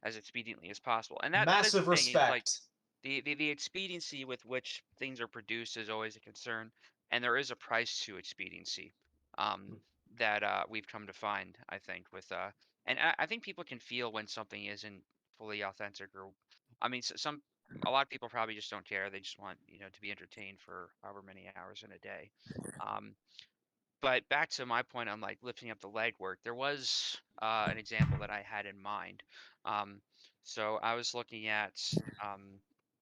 as expediently as possible. And that is the Massive thing is like respect. the expediency with which things are produced is always a concern, and there is a price to expediency. Um, that we've come to find, I think, with and I think people can feel when something isn't fully authentic, or I mean, some a lot of people probably just don't care. They just want to be entertained for however many hours in a day. Um, but back to my point on like lifting up the legwork, there was an example that I had in mind. Um, so I was looking at um,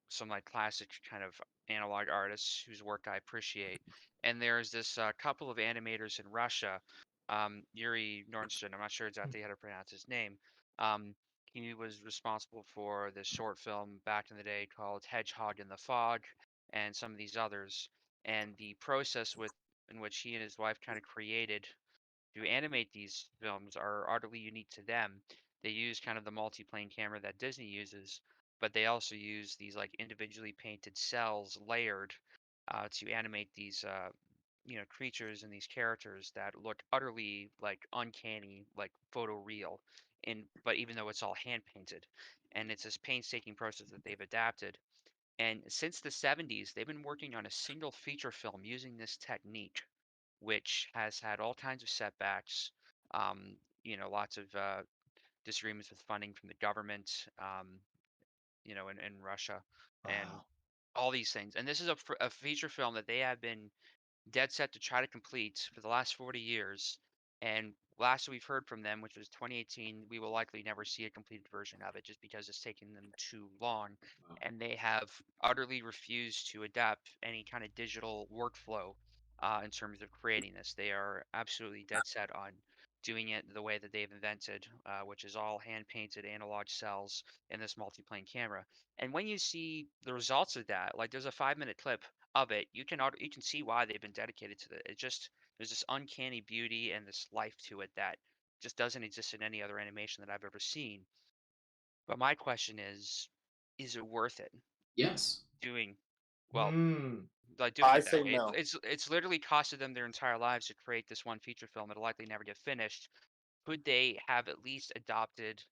some like classic kind of analog artists whose work I appreciate, and there's this couple of animators in Russia, Yuri Nordstrom. I'm not sure exactly how to pronounce his name. Um, he was responsible for this short film back in the day called Hedgehog in the Fog, and some of these others. And the process with in which he and his wife kind of created to animate these films are utterly unique to them. They use kind of the multi-plane camera that Disney uses, but they also use these like individually painted cells layered to animate these creatures and these characters that look utterly like uncanny, like photoreal. And but even though it's all hand painted, and it's this painstaking process that they've adapted. And since the 70s, they've been working on a single feature film using this technique, which has had all kinds of setbacks. Lots of disagreements with funding from the government, in Russia, and Wow. all these things. And this is a feature film that they have been dead set to try to complete for the last 40 years. And last we've heard from them, which was 2018, we will likely never see a completed version of it just because it's taken them too long. Wow. And they have utterly refused to adapt any kind of digital workflow in terms of creating this. They are absolutely dead set on doing it the way that they've invented, which is all hand painted analog cells in this multi-plane camera. And when you see the results of that, like there's a 5-minute clip of it, you can see why they've been dedicated to it. It just there's this uncanny beauty and this life to it that just doesn't exist in any other animation that I've ever seen. But my question is it worth it Yes. doing well Hmm. like doing I it that say way? no. It's literally costed them their entire lives to create this one feature film that'll likely never get finished. could they have at least adopted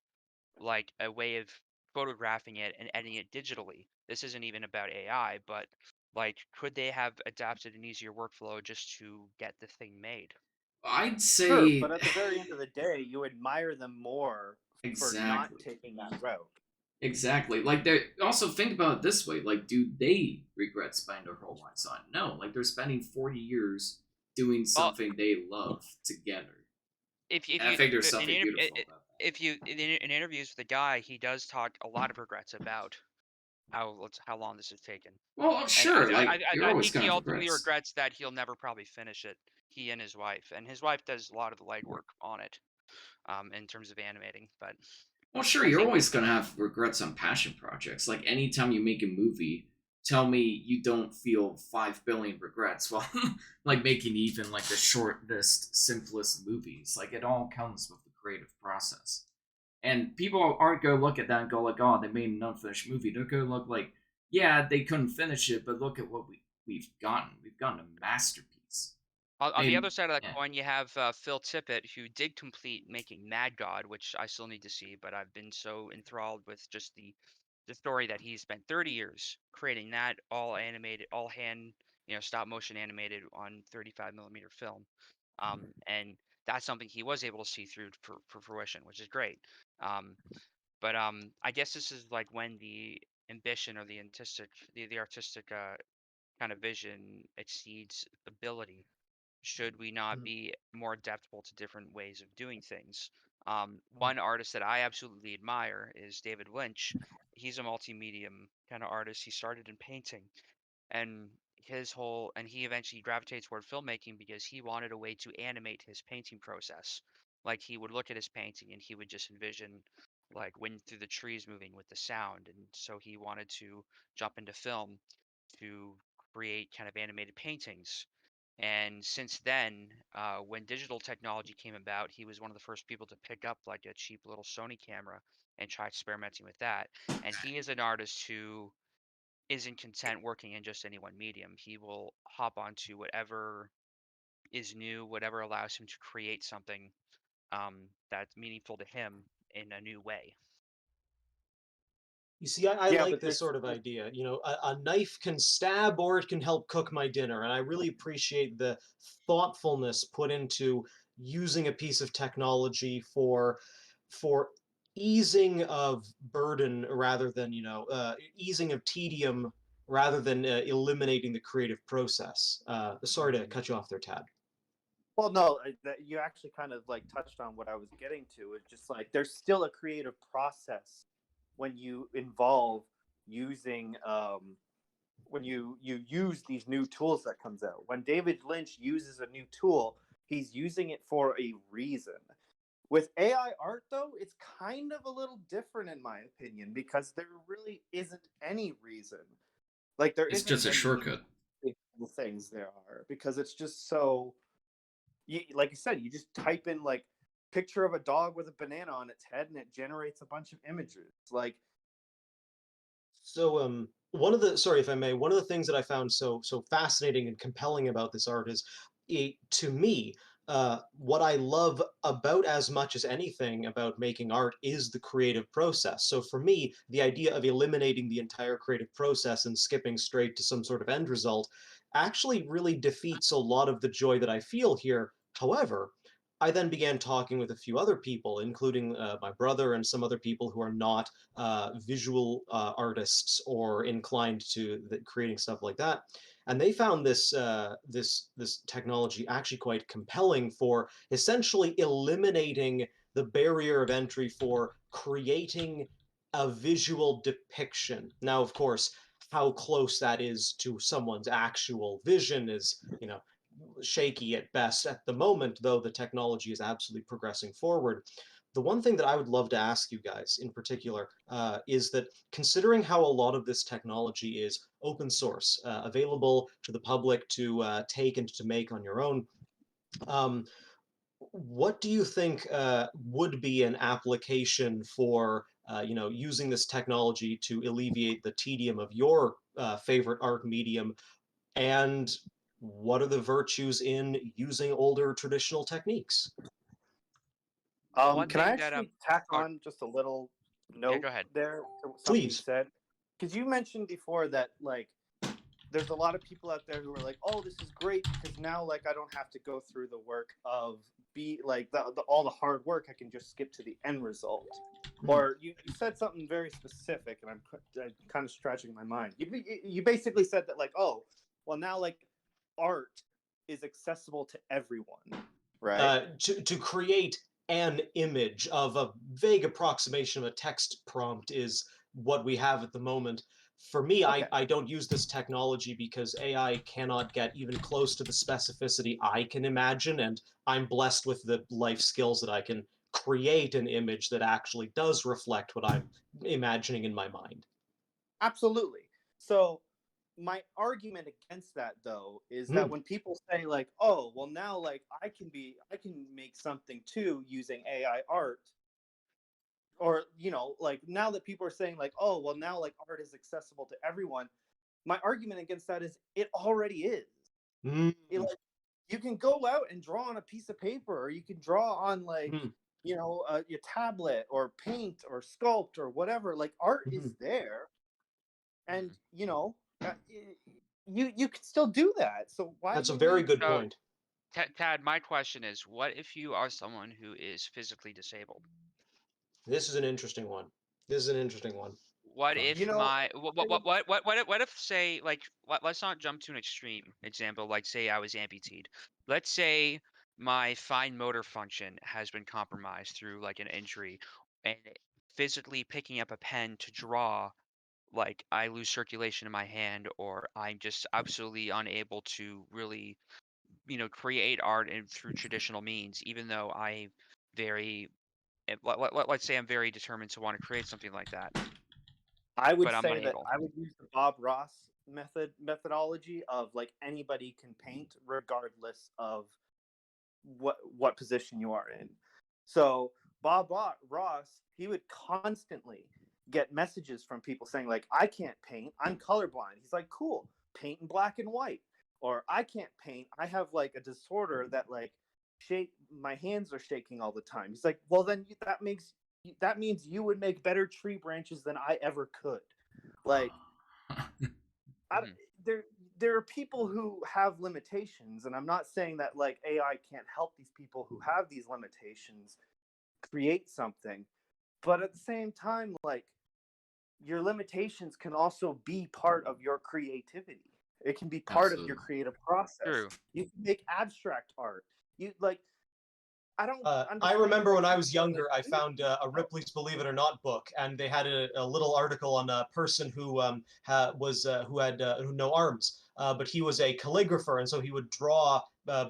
like a way of photographing it and editing it digitally? This isn't even about AI, but like, could they have adapted an easier workflow just to get the thing made? I'd Sure, say but at the very end of the day, you admire them more for not exactly. taking that route. Exactly. Like they also think about it this way. Like, do they regret spending their whole lives on it? No. Like they're spending 40 years doing Well, something they love together. if And I you think there's something beautiful about that. if you in interviews with the guy, he does talk a lot of regrets about how long this has taken. Well, And sure, like you're I always think gonna he have ultimately regrets. regrets that he'll never probably finish it. He and his wife, and his wife does a lot of the legwork on it, in terms of animating. But Well, sure, I you're think always gonna have regrets on passion projects. Like anytime you make a movie, tell me you don't feel 5 billion regrets while like making even like the shortest, simplest movies. Like it all comes with the creative process. And people aren't gonna look at that and go like, "Oh, they made an unfinished movie." They're gonna look like, "Yeah, they couldn't finish it, but look at what we've gotten. We've gotten a masterpiece." on the Made, other side of that yeah. coin, you have Phil Tippett, who did complete making Mad God, which I still need to see, but I've been so enthralled with just the story that he spent 30 years creating that all animated, all hand, stop motion animated on 35 millimeter film. And that's something he was able to see through for fruition, which is great. Um, but I guess this is like when the ambition or the artistic kind of vision exceeds ability. Should we not Mhm. be more adaptable to different ways of doing things? One artist that I absolutely admire is David Lynch. He's a multi-medium kind of artist. He started in painting, and he eventually gravitated toward filmmaking because he wanted a way to animate his painting process. Like he would look at his painting and he would just envision like wind through the trees moving with the sound, and so he wanted to jump into film to create kind of animated paintings. And since then, when digital technology came about, he was one of the first people to pick up like a cheap little Sony camera and try experimenting with that. And he is an artist who isn't content working in just any one medium. He will hop onto whatever is new, whatever allows him to create something that's meaningful to him in a new way. You see, I Yeah, like but this sort of idea. You know, a knife can stab or it can help cook my dinner. And I really appreciate the thoughtfulness put into using a piece of technology for easing of burden rather than, easing of tedium rather than eliminating the creative process. Sorry to cut you off there, Tad. well, no, that you actually kind of like touched on what I was getting to. It's just like there's still a creative process when you involve using when you use these new tools that comes out. When David Lynch uses a new tool, he's using it for a reason. With AI art, though, it's kind of a little different in my opinion because there really isn't any reason. Like there It's isn't just a many shortcut. things there are because it's just so. Like you said, you just type in like picture of a dog with a banana on its head and it generates a bunch of images. Like So, one of the sorry if I may, one of the things that I found so fascinating and compelling about this art is, to me, what I love about as much as anything about making art is the creative process. So for me, the idea of eliminating the entire creative process and skipping straight to some sort of end result actually really defeats a lot of the joy that I feel here. However, I then began talking with a few other people, including my brother and some other people who are not visual artists or inclined to creating stuff like that. And they found this technology actually quite compelling for essentially eliminating the barrier of entry for creating a visual depiction. Now, of course, how close that is to someone's actual vision is, shaky at best at the moment, though the technology is absolutely progressing forward. The one thing that I would love to ask you guys in particular is that considering how a lot of this technology is open source, available to the public to take and to make on your own, um, what do you think would be an application for using this technology to alleviate the tedium of your favorite art medium, and what are the virtues in using older traditional techniques? One Can I thing that actually tack oh, on just a little yeah, note go ahead. there to something you Please. said? Because you mentioned before that like there's a lot of people out there who are like, "Oh, this is great because now like I don't have to go through the work of be like all the hard work. I can just skip to the end result." Or you said something very specific, and I'm kind of stretching my mind. You basically said that like, "Oh, well now like art is accessible to everyone," right? To create an image of a vague approximation of a text prompt is what we have at the moment. For me, Okay. I don't use this technology because AI cannot get even close to the specificity I can imagine, and I'm blessed with the life skills that I can create an image that actually does reflect what I'm imagining in my mind. Absolutely. So my argument against that though is that Hmm. when people say like, "Oh, well now like I can make something too using AI art," or like now that people are saying like, "Oh, well now like art is accessible to everyone." My argument against that is it already is. Hmm. Like you can go out and draw on a piece of paper, or you can draw on like Hmm. your tablet or paint or sculpt or whatever. Like art is Hmm. there, and Mhm. you can still do that. So why That's do a you very need good So, point. Tad, my question is, what if you are someone who is physically disabled? This is an interesting one. This is an interesting one. What you if know my I would what if say like let's not jump to an extreme example, like say I was amputated. Let's say my fine motor function has been compromised through like an injury, and physically picking up a pen to draw, like I lose circulation in my hand, or I'm just absolutely unable to really, create art through traditional means, even though let's say I'm very determined to want to create something like that, I would but I'm say that unable. I would use the Bob Ross methodology of like anybody can paint regardless of what position you are in. So Ross, he would constantly get messages from people saying like, "I can't paint, I'm colorblind." He's like, "Cool, paint in black and white." Or, "I can't paint, I have like a disorder that like shake my hands are shaking all the time." He's like, "Well then that means you would make better tree branches than I ever could." Like I, Mhm. there there are people who have limitations, and I'm not saying that like AI can't help these people who have these limitations create something, but at the same time, like your limitations can also be part of your creativity. It can be part of your Absolutely. creative process. True. You can make abstract art. You like I don't I understand remember why when I was people are like, younger, I found a Ripley's Believe It or Not book, and they had a little article on a person who who had no arms, but he was a calligrapher, and so he would draw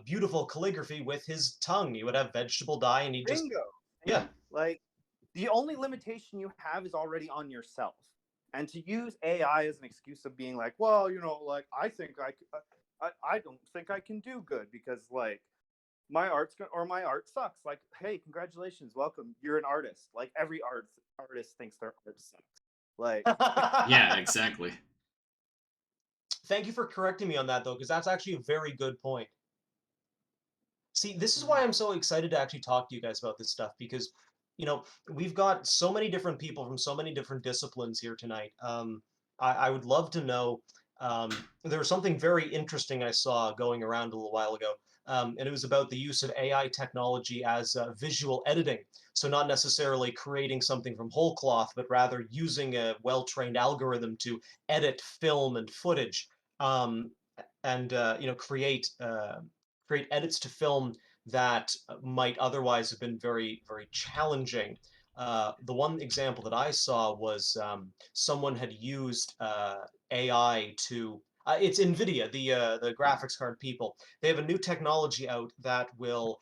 beautiful calligraphy with his tongue. He would have vegetable dye, and he just bingo. yeah. See? Like the only limitation you have is already on yourself. And to use AI as an excuse of being like, "Well, like I don't think I can do good because like my art sucks." Like, hey, congratulations, welcome. You're an artist. Like every artist thinks their art sucks. Like, Yeah, exactly. Thank you for correcting me on that though, because that's actually a very good point. See, this is Mhm. why I'm so excited to actually talk to you guys about this stuff because, we've got so many different people from so many different disciplines here tonight. I would love to know. Um, there was something very interesting I saw going around a little while ago, and it was about the use of AI technology as visual editing. So not necessarily creating something from whole cloth, but rather using a well-trained algorithm to edit film and footage, and create edits to film that might otherwise have been very, very challenging. The one example that I saw was someone had used AI to. It's NVIDIA, the graphics card people. They have a new technology out that will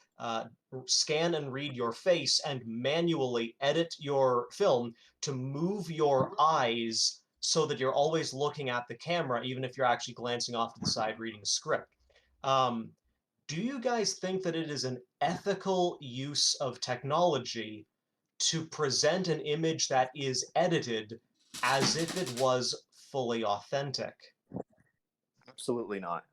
scan and read your face and manually edit your film to move your eyes so that you're always looking at the camera, even if you're actually glancing off to the side reading a script. Um, do you guys think that it is an ethical use of technology to present an image that is edited as if it was fully authentic? absolutely not.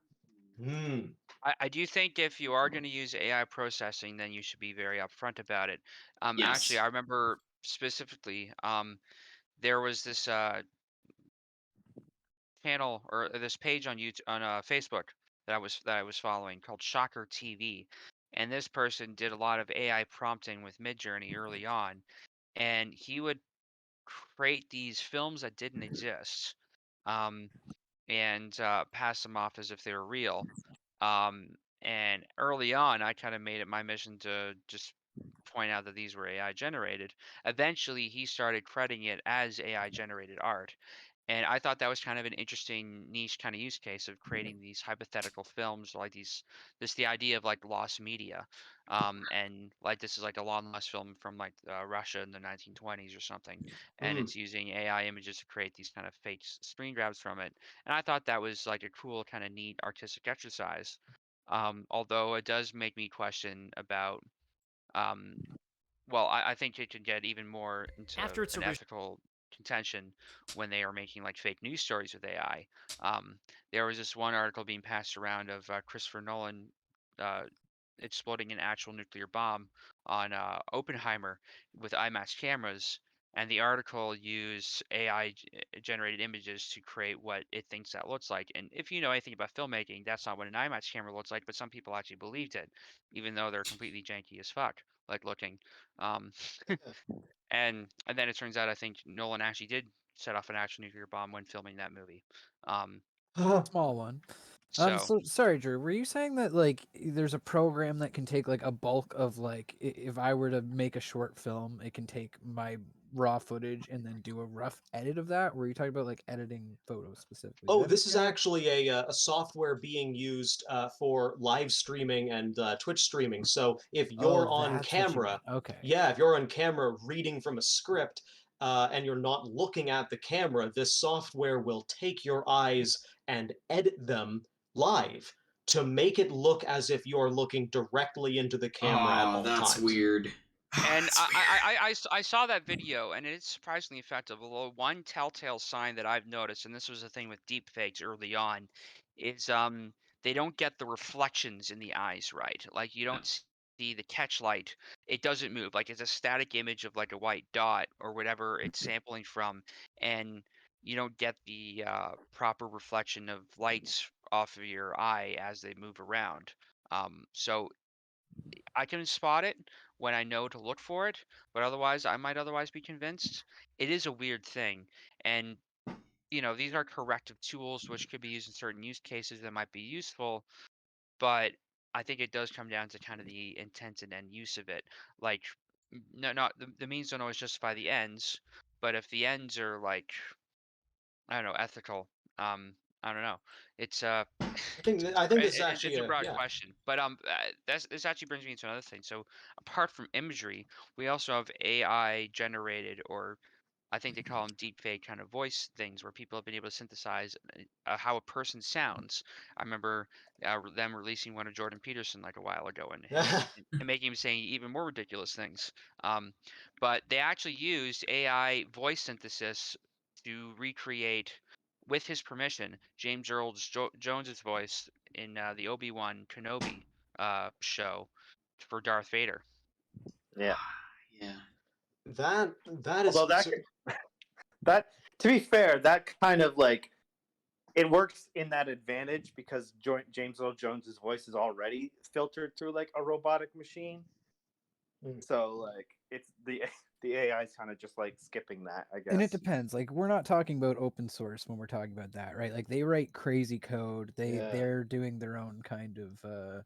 Hmm. I do think if you are going to use AI processing, then you should be very upfront about it. Actually, Yes. I remember specifically, there was this channel or this page on YouTube on Facebook that I was following called Shocker TV, and this person did a lot of AI prompting with Midjourney early on, and he would create these films that didn't exist, um, and pass them off as if they were real. Um, and early on, I kind of made it my mission to just point out that these were AI generated. Eventually, he started crediting it as AI generated art. And I thought that was kind of an interesting niche kind of use case of creating these hypothetical films, like the idea of like lost media, and like this is like a long lost film from like Russia in the 1920s or something, and Mm. it's using AI images to create these kind of fake screen grabs from it, and I thought that was like a cool kind of neat artistic exercise, although it does make me question about um, well, I think it could get even more into After its an original ethical contention when they are making like fake news stories with AI. Um, there was this one article being passed around of Christopher Nolan uh, exploding an actual nuclear bomb on Oppenheimer with IMAX cameras, and the article used AI generated images to create what it thinks that looks like. And if you know anything about filmmaking, that's not what an IMAX camera looks like, but some people actually believed it, even though they're completely janky as fuck, like looking. Um, and then it turns out I think Nolan actually did set off an actual nuclear bomb when filming that movie. Um, Small one. so So sorry, Drew. Were you saying that like there's a program that can take like a bulk of like if I were to make a short film, it can take my raw footage and then do a rough edit of that? Were you talking about like editing photos specifically? Did Oh, I this is understand that? actually a software being used for live streaming and Twitch streaming. So if Oh, you're on that's what you mean. camera, Okay. yeah, if you're on camera reading from a script and you're not looking at the camera, this software will take your eyes and edit them live to make it look as if you're looking directly into the camera at Oh, all that's times. weird. And That's weird. I saw that video, and it's surprisingly effective. Although one telltale sign that I've noticed, and this was a thing with deep fakes early on, is they don't get the reflections in the eyes right. Like you don't see the catch light; it doesn't move. Like it's a static image of like a white dot or whatever it's sampling from, and you don't get the proper reflection of lights off of your eye as they move around. So I can spot it when I know to look for it, but otherwise, I might otherwise be convinced. It is a weird thing. And, these are corrective tools which could be used in certain use cases that might be useful, but I think it does come down to kind of the intent and end use of it. Like, no, not the means don't always justify the ends, but if the ends are like, I don't know, ethical, I don't know. It's I think I think this is actually it's a a broad yeah. question, but this actually brings me into another thing. So apart from imagery, we also have AI generated, or I think they call them deep fake kind of voice things, where people have been able to synthesize how a person sounds. I remember them releasing one of Jordan Peterson like a while ago, and making him saying even more ridiculous things. Um, but they actually used AI voice synthesis to recreate, with his permission, James Earl Jones's voice in the Obi-Wan Kenobi show for Darth Vader. Yeah. Yeah. That is Although that to be fair, that kind of like it works in that advantage because James Earl Jones's voice is already filtered through like a robotic machine. mm, So like it's the AI is kind of just like skipping that, I And it guess. depends. Like we're not talking about open source when we're talking about that, right? Like they write crazy code. yeah. They're doing their own kind of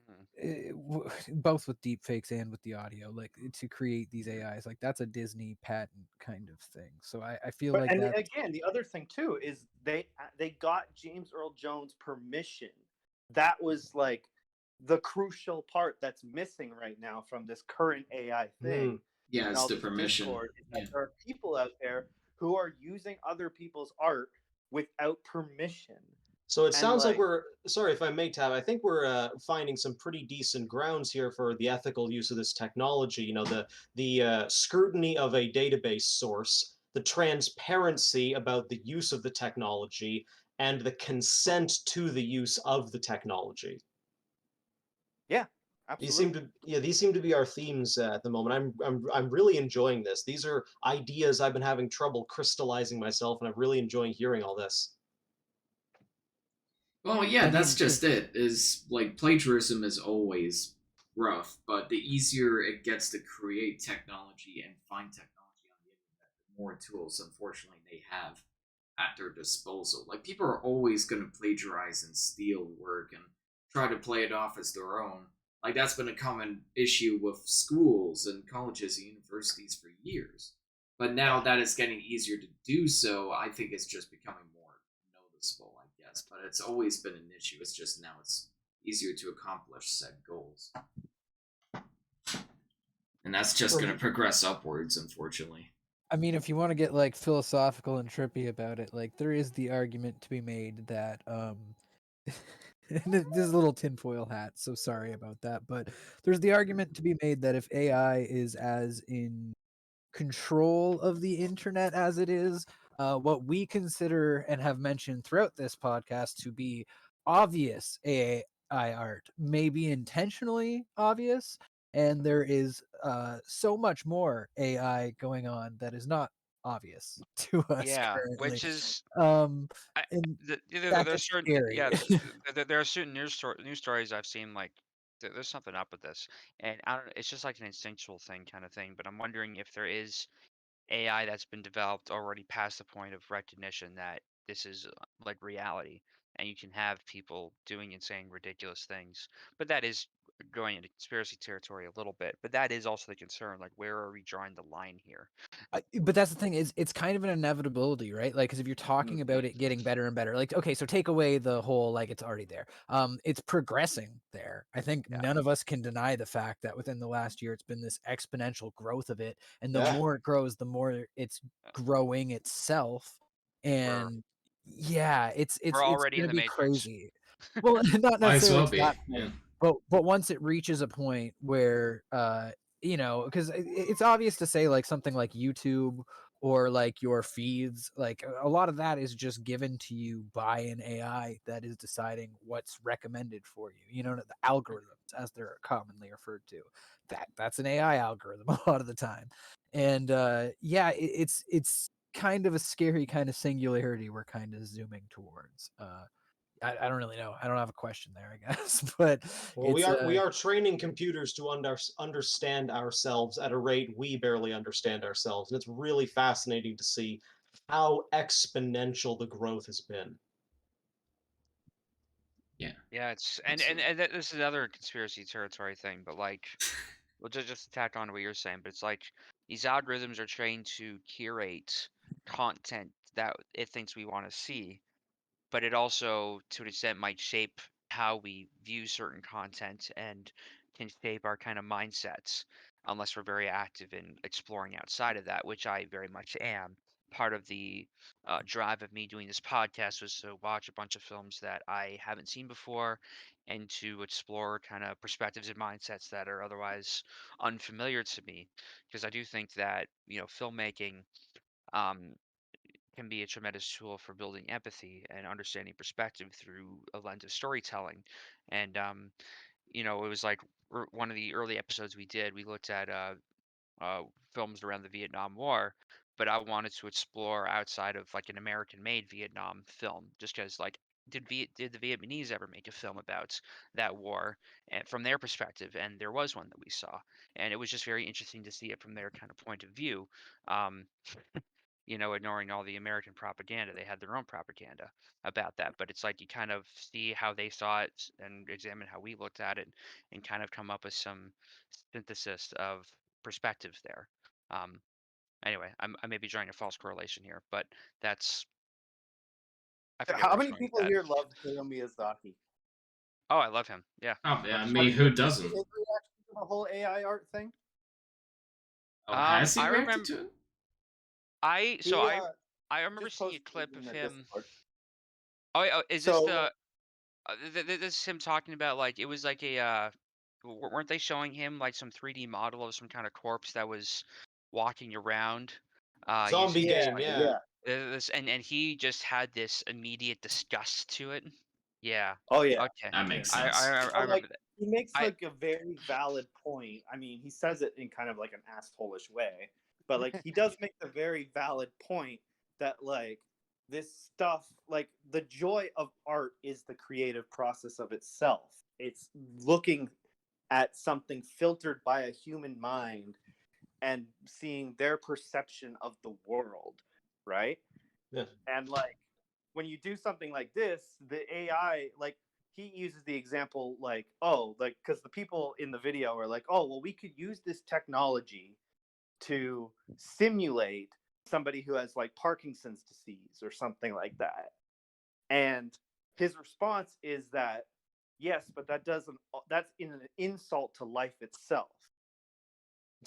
Hmm. both with deep fakes and with the audio, like to create these Yeah. AIs. Like that's a Disney patent kind of thing. So I feel But like and that's again, the other thing too is they got James Earl Jones permission. That was like the crucial part that's missing right now from this current AI Mm. thing Yeah, and it's all the this permission. discord is that Yeah. there are people out there who are using other people's art without permission. So it And sounds like like we're, sorry if I may, Tab, I think we're finding some pretty decent grounds here for the ethical use of this technology. You know, the scrutiny of a database source, the transparency about the use of the technology, and the consent to the use of the technology. Yeah, These absolutely. seem to be our themes at the moment. I'm really enjoying this. These are ideas I've been having trouble crystallizing myself, and I'm really enjoying hearing all this. Well, yeah, I that's mean, just it. Is like plagiarism is always rough, but the easier it gets to create technology and find technology on the internet, the more tools, unfortunately, they have at their disposal. Like people are always going to plagiarize and steal work and try to play it off as their own. Like that's been a common issue with schools and colleges and universities for years. But now that it's getting easier to do so, I think it's just becoming more noticeable, I guess. But it's always been an issue. It's just now it's easier to accomplish said goals. And that's just going to progress upwards, unfortunately. I mean, if you want to get like philosophical and trippy about it, like there is the argument to be made that and this is a little tinfoil hat, so sorry about that, but there's the argument to be made that if AI is as in control of the internet as it is, what we consider and have mentioned throughout this podcast to be obvious AI art may be intentionally obvious, and there is so much more AI going on that is not obvious to us Yeah, currently. which is Um, I and that there's gets certain scary. there are certain news stories I've seen like there's something up with this, and I don't. It's just like an instinctual thing kind of thing. But I'm wondering if there is AI that's been developed already past the point of recognition that this is like reality, and you can have people doing and saying ridiculous things. But that is going into conspiracy territory a little bit. But that is also the concern. Like, where are we drawing the line here? But that's the thing is it's kind of an inevitability, right? Like, because if you're talking about it getting better and better, like, okay, so take away the whole like it's already there. It's progressing there. I think Yeah. none of us can deny the fact that within the last year it's been this exponential growth of it, and the Yeah. more it grows, the more it's growing itself. We're And yeah, it's already in gonna the be matrix. crazy. Well, not Might as necessarily well to be. that Yeah. point, but once it reaches a point where because it's obvious to say like something like YouTube or like your feeds, like a lot of that is just given to you by an AI that is deciding what's recommended for you. You know, the algorithms as they're commonly referred to. That's an AI algorithm a lot of the time. And yeah, it's kind of a scary kind of singularity we're kind of zooming towards. I don't really know. I don't have a question there, I guess, but Well, it's we are training computers to understand ourselves at a rate we barely understand ourselves, and it's really fascinating to see how exponential the growth has been. Yeah. Yeah, it's Absolutely. this is another conspiracy territory thing, but like, we'll just tack on to what you're saying. But it's like these algorithms are trained to curate content that it thinks we want to see, but it also, to an extent, might shape how we view certain content and can shape our kind of mindsets unless we're very active in exploring outside of that, which I very much am. Part of the drive of me doing this podcast was to watch a bunch of films that I haven't seen before and to explore kind of perspectives and mindsets that are otherwise unfamiliar to me. Because I do think that, filmmaking um, can be a tremendous tool for building empathy and understanding perspective through a lens of storytelling. And it was like one of the early episodes we did. We looked at uh, films around the Vietnam War, but I wanted to explore outside of like an American-made Vietnam film, just because like. Did the Vietnamese ever make a film about that war and from their perspective? And there was one that we saw, and it was just very interesting to see it from their kind of point of view. Um, ignoring all the American propaganda. They had their own propaganda about that. But it's like you kind of see how they saw it and examine how we looked at it and kind of come up with some synthesis of perspectives there. Um, anyway, I may be drawing a false correlation here, but that's, I forget where How I was many going with people that. here love Hayao Miyazaki? Oh, I love him. Yeah. Oh, yeah, I What's mean, who his doesn't? reaction to the whole AI art thing? Oh, has he I reacted remember to it? I so He I remember just seeing a posted it clip in of the him. Discord. Oh, is this So the this is him talking about like it was like a weren't they showing him like some 3D model of some kind of corpse that was walking around Zombie using this game, yeah, like yeah. yeah. this and he just had this immediate disgust to it. Yeah. Oh yeah, Okay. That yeah. makes I sense. I, I So like remember that. he makes I like a very valid point. I mean, he says it in kind of like an assholish way, but like he does make the very valid point that like this stuff, like the joy of art is the creative process of itself. It's looking at something filtered by a human mind and seeing their perception of the world, right? Yeah. And like when you do something like this, the AI, like he uses the example like, oh, like because the people in the video are like, oh, well, we could use this technology to simulate somebody who has like Parkinson's disease or something like that. And his response is that yes, but that doesn't, that's an insult to life itself.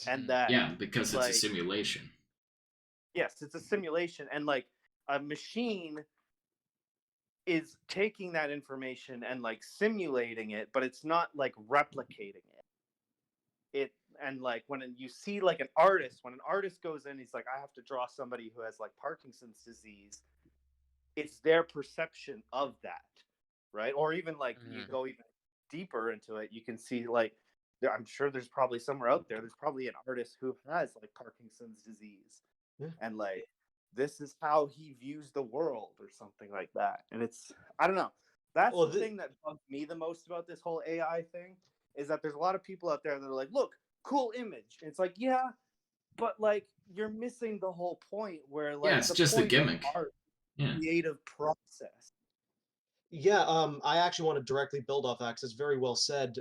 And mm, that Yeah, because it's a like simulation. yes, it's a simulation, and like a machine is taking that information and like simulating it, but it's not like replicating it. And like when you see like an artist, when an artist goes in, he's like, I have to draw somebody who has like Parkinson's disease. It's their perception of that, right? Or even like you mm, go even deeper into it, you can see like I'm sure there's probably somewhere out there, there's probably an artist who has like Parkinson's disease, Yeah. and like this is how he views the world or something like that. And it's, I don't know, that's Well, the thing that bugs me the most about this whole AI thing, is that there's a lot of people out there that are like, look, cool image, and it's like, yeah, but like you're missing the whole point, where Yeah, like it's the just a point of gimmick. art, Yeah. creative process. yeah, I actually want to directly build off that 'cause it's very well said.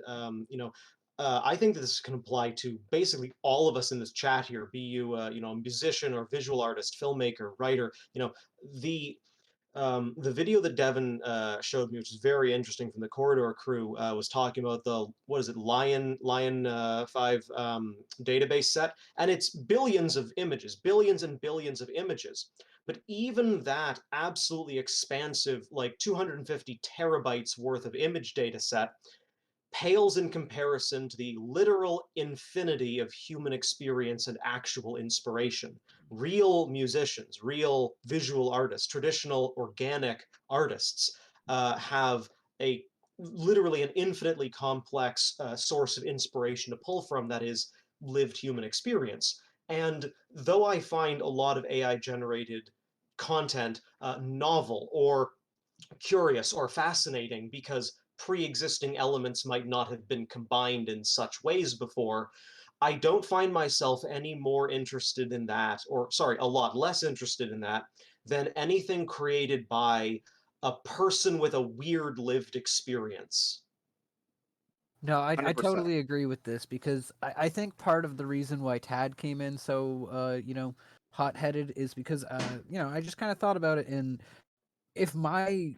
I think that this can apply to basically all of us in this chat here, be you, a musician or visual artist, filmmaker, writer. The the video that Devin showed me, which is very interesting from the Corridor crew, was talking about the what is it, Lion 5 database set, and it's billions of images, billions and billions of images. But even that absolutely expansive, like 250 terabytes worth of image data set, pales in comparison to the literal infinity of human experience and actual inspiration. Real musicians, real visual artists, traditional organic artists have a literally an infinitely complex source of inspiration to pull from that is lived human experience. And though I find a lot of AI generated content novel or curious or fascinating because pre-existing elements might not have been combined in such ways before, I don't find myself any more interested in that, or sorry, a lot less interested in that than anything created by a person with a weird lived experience. No, I 100%. totally agree with this because I think part of the reason why Tad came in so hot headed is because I just kind of thought about it, and if my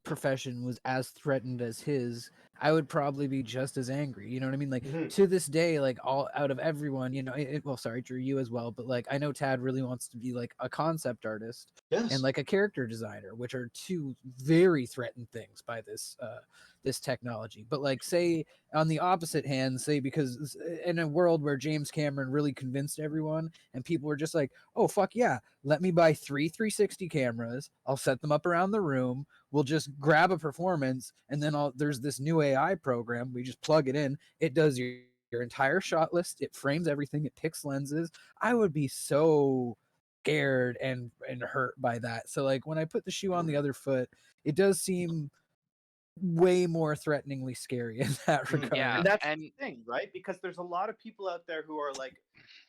profession was as threatened as his, I would probably be just as angry. You know what I mean? Like Mhm. to this day, like all out of everyone, well, sorry, Drew, you as well, but like I know Tad really wants to be like a concept artist and Yes. like a character designer, which are two very threatened things by this technology. But like say on the opposite hand, say because in a world where James Cameron really convinced everyone and people were just like, oh fuck yeah, let me buy 360 cameras, I'll set them up around the room, we'll just grab a performance, and then there's this new AI program, we just plug it in, it does your entire shot list, it frames everything, it picks lenses. I would be so scared and hurt by that. So like when I put the shoe on the other foot, it does seem way more threateningly scary in that Mhm. yeah, regard. And that's and the thing, right? Because there's a lot of people out there who are like,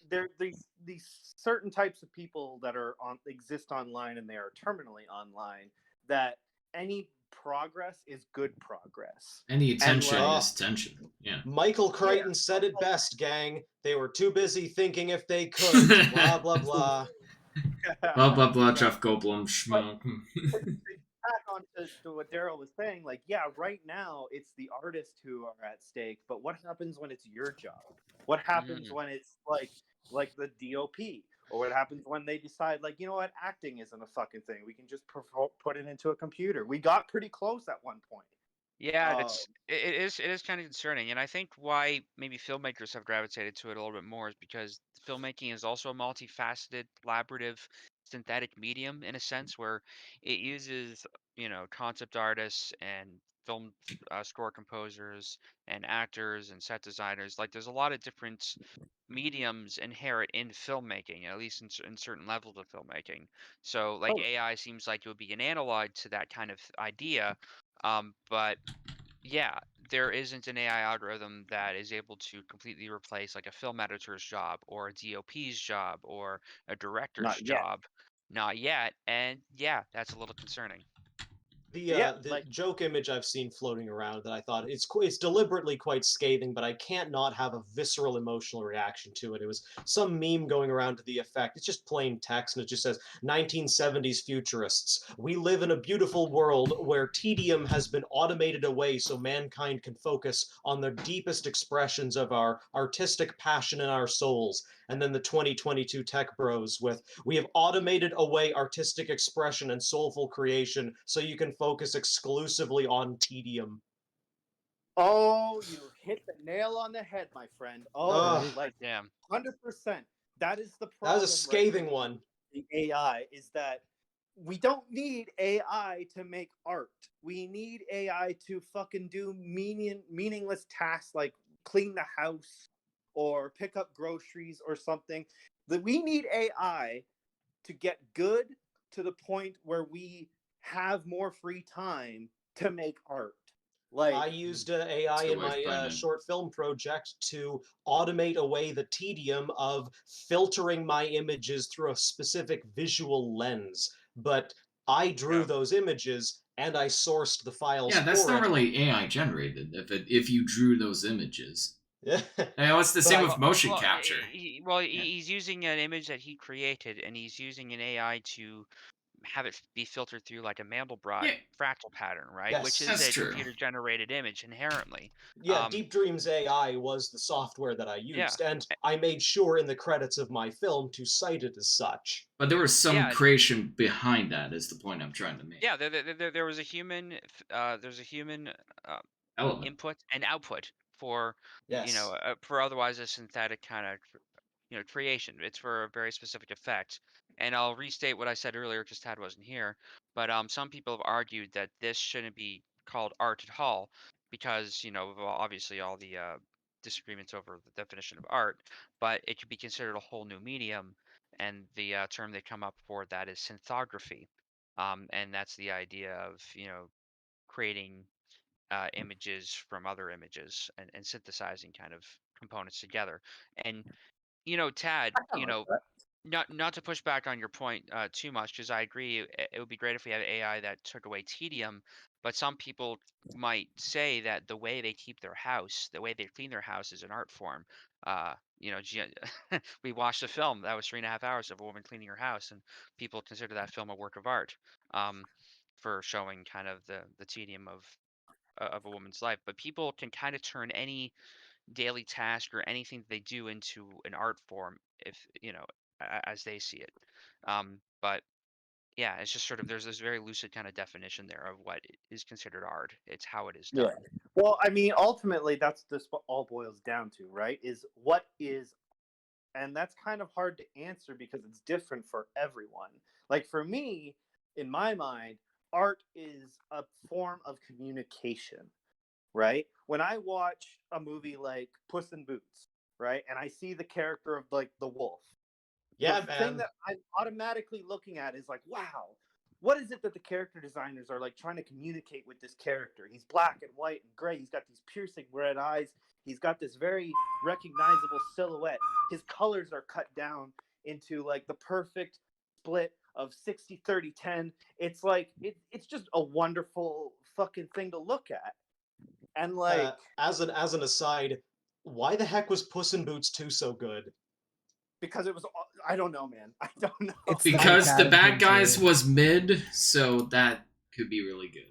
there these certain types of people that are on exist online, and they are terminally online, that any progress is good progress. Any And attention like, Ah, is tension. Yeah. Michael yeah, Crichton said but it like, best, gang. They were too busy thinking if they could. Blah blah blah. Blah blah blah. right. Jeff Goldblum. But Schmuck. to back on to what Daryl was saying, like, yeah, right now it's the artists who are at stake, but what happens when it's your job? What happens mm, when it's like the DOP? Or what happens when they decide, like, you know what, acting isn't a fucking thing. We can just put it into a computer. We got pretty close at one point. yeah, Uh, it is kind of concerning, and I think why maybe filmmakers have gravitated to it a little bit more is because filmmaking is also a multifaceted, collaborative, synthetic medium in a sense where it uses concept artists and film score composers and actors and set designers. Like, there's a lot of different mediums inherent in filmmaking, at least in certain levels of filmmaking. So, like, Oh, AI seems like it would be an analog to that kind of idea. But yeah, there isn't an AI algorithm that is able to completely replace like a film editor's job or a DOP's job or a director's not yet. job. Not yet. And yeah, that's a little concerning. Yeah, The like joke image I've seen floating around that I thought it's deliberately quite scathing, but I can't not have a visceral emotional reaction to it. It was some meme going around to the effect. It's just plain text, and it just says 1970s futurists. We live in a beautiful world where tedium has been automated away so mankind can focus on the deepest expressions of our artistic passion in our souls. And then the 2022 tech bros with, we have automated away artistic expression and soulful creation so you can focus exclusively on tedium. oh, you hit the nail on the head, my friend. Oh, Ugh, Right. like Damn. 100%. That is the that was a problem right scathing one. the AI is that we don't need AI to make art. We need AI to fucking do meaningless tasks like clean the house or pick up groceries or something. That we need AI to get good to the point where we have more free time to make art. I Like, used AI That's a good in way of my putting it. short film project to automate away the tedium of filtering my images through a specific visual lens. But I drew Yeah. those images and I sourced the files Yeah, that's for not it. really AI generated. If you drew those images, Yeah. it's the But same I with motion Well, capture. Yeah. he's using an image that he created, and he's using an AI to have it be filtered through like a Mandelbrot Yeah, fractal pattern, right? Which yes. is that's a true. computer generated image inherently. Yeah, Um, Deep Dreams AI was the software that I yeah, used, and I made sure in the credits of my film to cite it as such. But there was some yeah, creation behind that. Is the point I'm trying to make. yeah. There was a human. There's a human uh, Element. input and output for Yes. for otherwise a synthetic kind of creation. It's for a very specific effect. And I'll restate what I said earlier because Tad wasn't here. But some people have argued that this shouldn't be called art at all because of obviously all the disagreements over the definition of art, but it could be considered a whole new medium. And the term they come up for that is synthography, and that's the idea of creating images from other images and synthesizing kind of components together. And Tad, I kind of like that. not to push back on your point too much, because I agree it would be great if we had AI that took away tedium. But some people might say that the way they keep their house, the way they clean their house, is an art form. We watched a film that was 3.5 hours of a woman cleaning her house, and people consider that film a work of art, um, for showing kind of the tedium of a woman's life. But people can kind of turn any daily task or anything that they do into an art form if as they see it. But yeah, it's just sort of there's this very lucid kind of definition there of what is considered art. It's how it is Yeah. done. Well, I mean, ultimately, that's this what all boils down to, right? Is what is, and that's kind of hard to answer because it's different for everyone. Like for me, in my mind, art is a form of communication, right? When I watch a movie like Puss in Boots, right, and I see the character of like the wolf, the Yeah, thing man. that I'm automatically looking at is like, wow, what is it that the character designers are like trying to communicate with this character? He's black and white and gray. He's got these piercing red eyes. He's got this very recognizable silhouette. His colors are cut down into like the perfect split of 60 30 10. It's like it's just a wonderful fucking thing to look at. And like As an aside, why the heck was Puss in Boots 2 so good? because it was, I don't know, man. I don't know. It's Because the bad sarcasm, guys too. was mid, so that could be really good.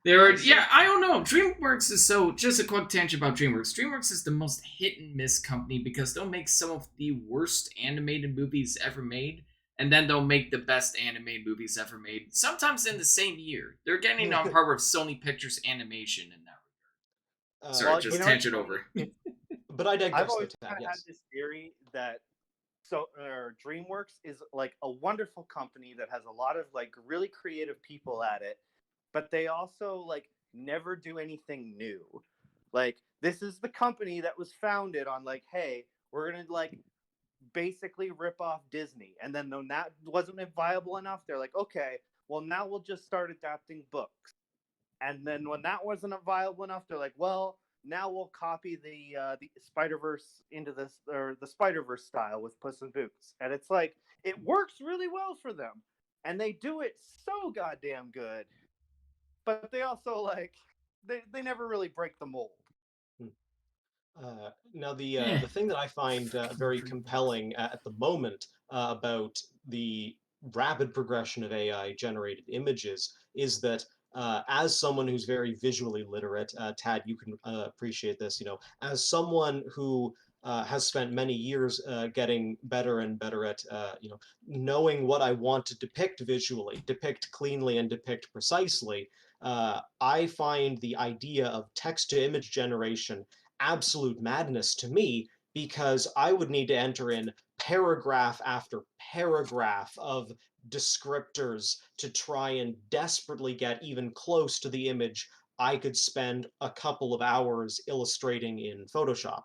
There, I see. yeah, I don't know. DreamWorks is so. Just a quick tangent about DreamWorks. DreamWorks is the most hit and miss company because they'll make some of the worst animated movies ever made, and then they'll make the best animated movies ever made. Sometimes in the same year. They're getting on par with Sony Pictures Animation in that regard. Sorry, Well, just what's tangent funny? over. It's But I I've digress, though, always Tad. kind of had Yes. this theory that DreamWorks is like a wonderful company that has a lot of like really creative people at it, but they also like never do anything new. Like this is the company that was founded on like, hey, we're gonna like basically rip off Disney, and then when that wasn't viable enough, they're like, okay, well now we'll just start adapting books, and then when that wasn't viable enough, they're like, well now we'll copy the Spider-Verse into this, or the Spider-Verse style with Puss in Boots, and it's like it works really well for them, and they do it so goddamn good, but they also like they never really break the mold. Now, Eh. the thing that I find very DreamWorks. compelling at the moment about the rapid progression of AI generated images is that as someone who's very visually literate, Tad, you can appreciate this. You know, as someone who has spent many years getting better and better at knowing what I want to depict visually, depict cleanly, and depict precisely. I find the idea of text to image generation absolute madness to me, because I would need to enter in paragraph after paragraph of descriptors to try and desperately get even close to the image I could spend a couple of hours illustrating in Photoshop,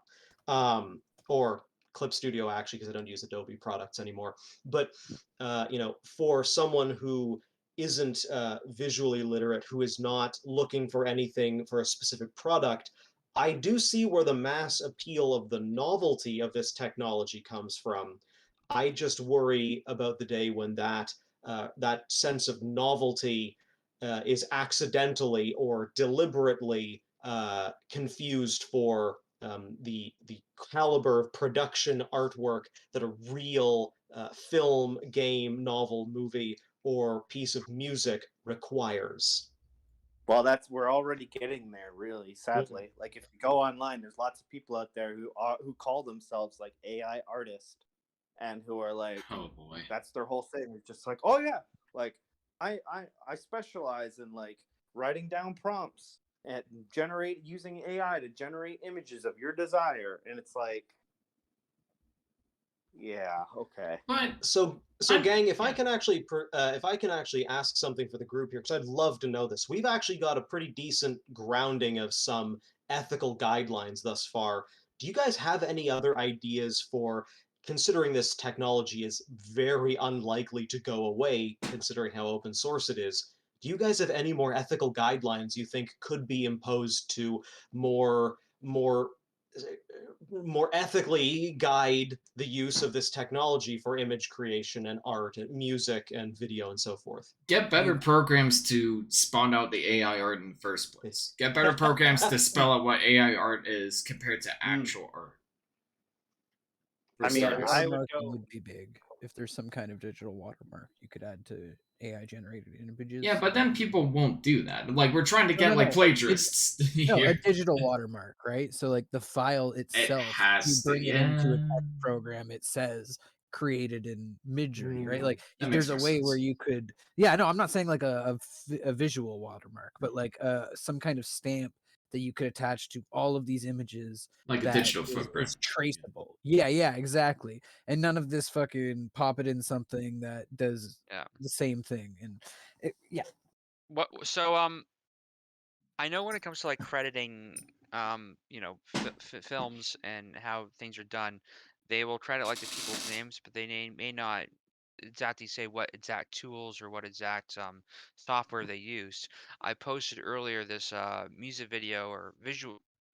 or Clip Studio, actually, because I don't use Adobe products anymore. But for someone who isn't visually literate, who is not looking for anything for a specific product, I do see where the mass appeal of the novelty of this technology comes from. I just worry about the day when that sense of novelty is accidentally or deliberately confused for the caliber of production artwork that a real film, game, novel, movie, or piece of music requires. Well, we're already getting there, really. Sadly, like if you go online, there's lots of people out there who call themselves like AI artists, and who are like, Oh boy. that's their whole thing. It's just like, oh yeah, like I specialize in like writing down prompts and generate using AI to generate images of your desire, and it's like, yeah, okay. But So, I'm gang, if I yeah. can actually, if I can actually ask something for the group here, because I'd love to know this. We've actually got a pretty decent grounding of some ethical guidelines thus far. Do you guys have any other ideas for, considering this technology is very unlikely to go away, considering how open source it is? Do you guys have any more ethical guidelines you think could be imposed to more more ethically guide the use of this technology for image creation and art and music and video and so forth? Get better programs to spawn out the AI art in the first place. Get better programs to spell out what AI art is compared to actual art. For I mean, Yeah, starters. I would watermarking go. would be big. If there's some kind of digital watermark you could add to AI generated images. Yeah, but then people won't do that. Like we're trying to No, get no, like no. plagiarists No, a here. digital watermark, right? So like the file It itself, you has to, bring it into a yeah. text program, it says created in Midjourney, right? Like That makes there's a more way where sense. you could, yeah, no, I'm not saying like a visual watermark, but like some kind of stamp that you could attach to all of these images Like a that digital footprint. is traceable. Yeah, exactly. And none of this fucking pop it in something that does Yeah. the same thing. And yeah, What? So I know when it comes to like crediting, films and how things are done, they will credit like the people's names, but they may not exactly say what exact tools or what exact software they used. I posted earlier this music video or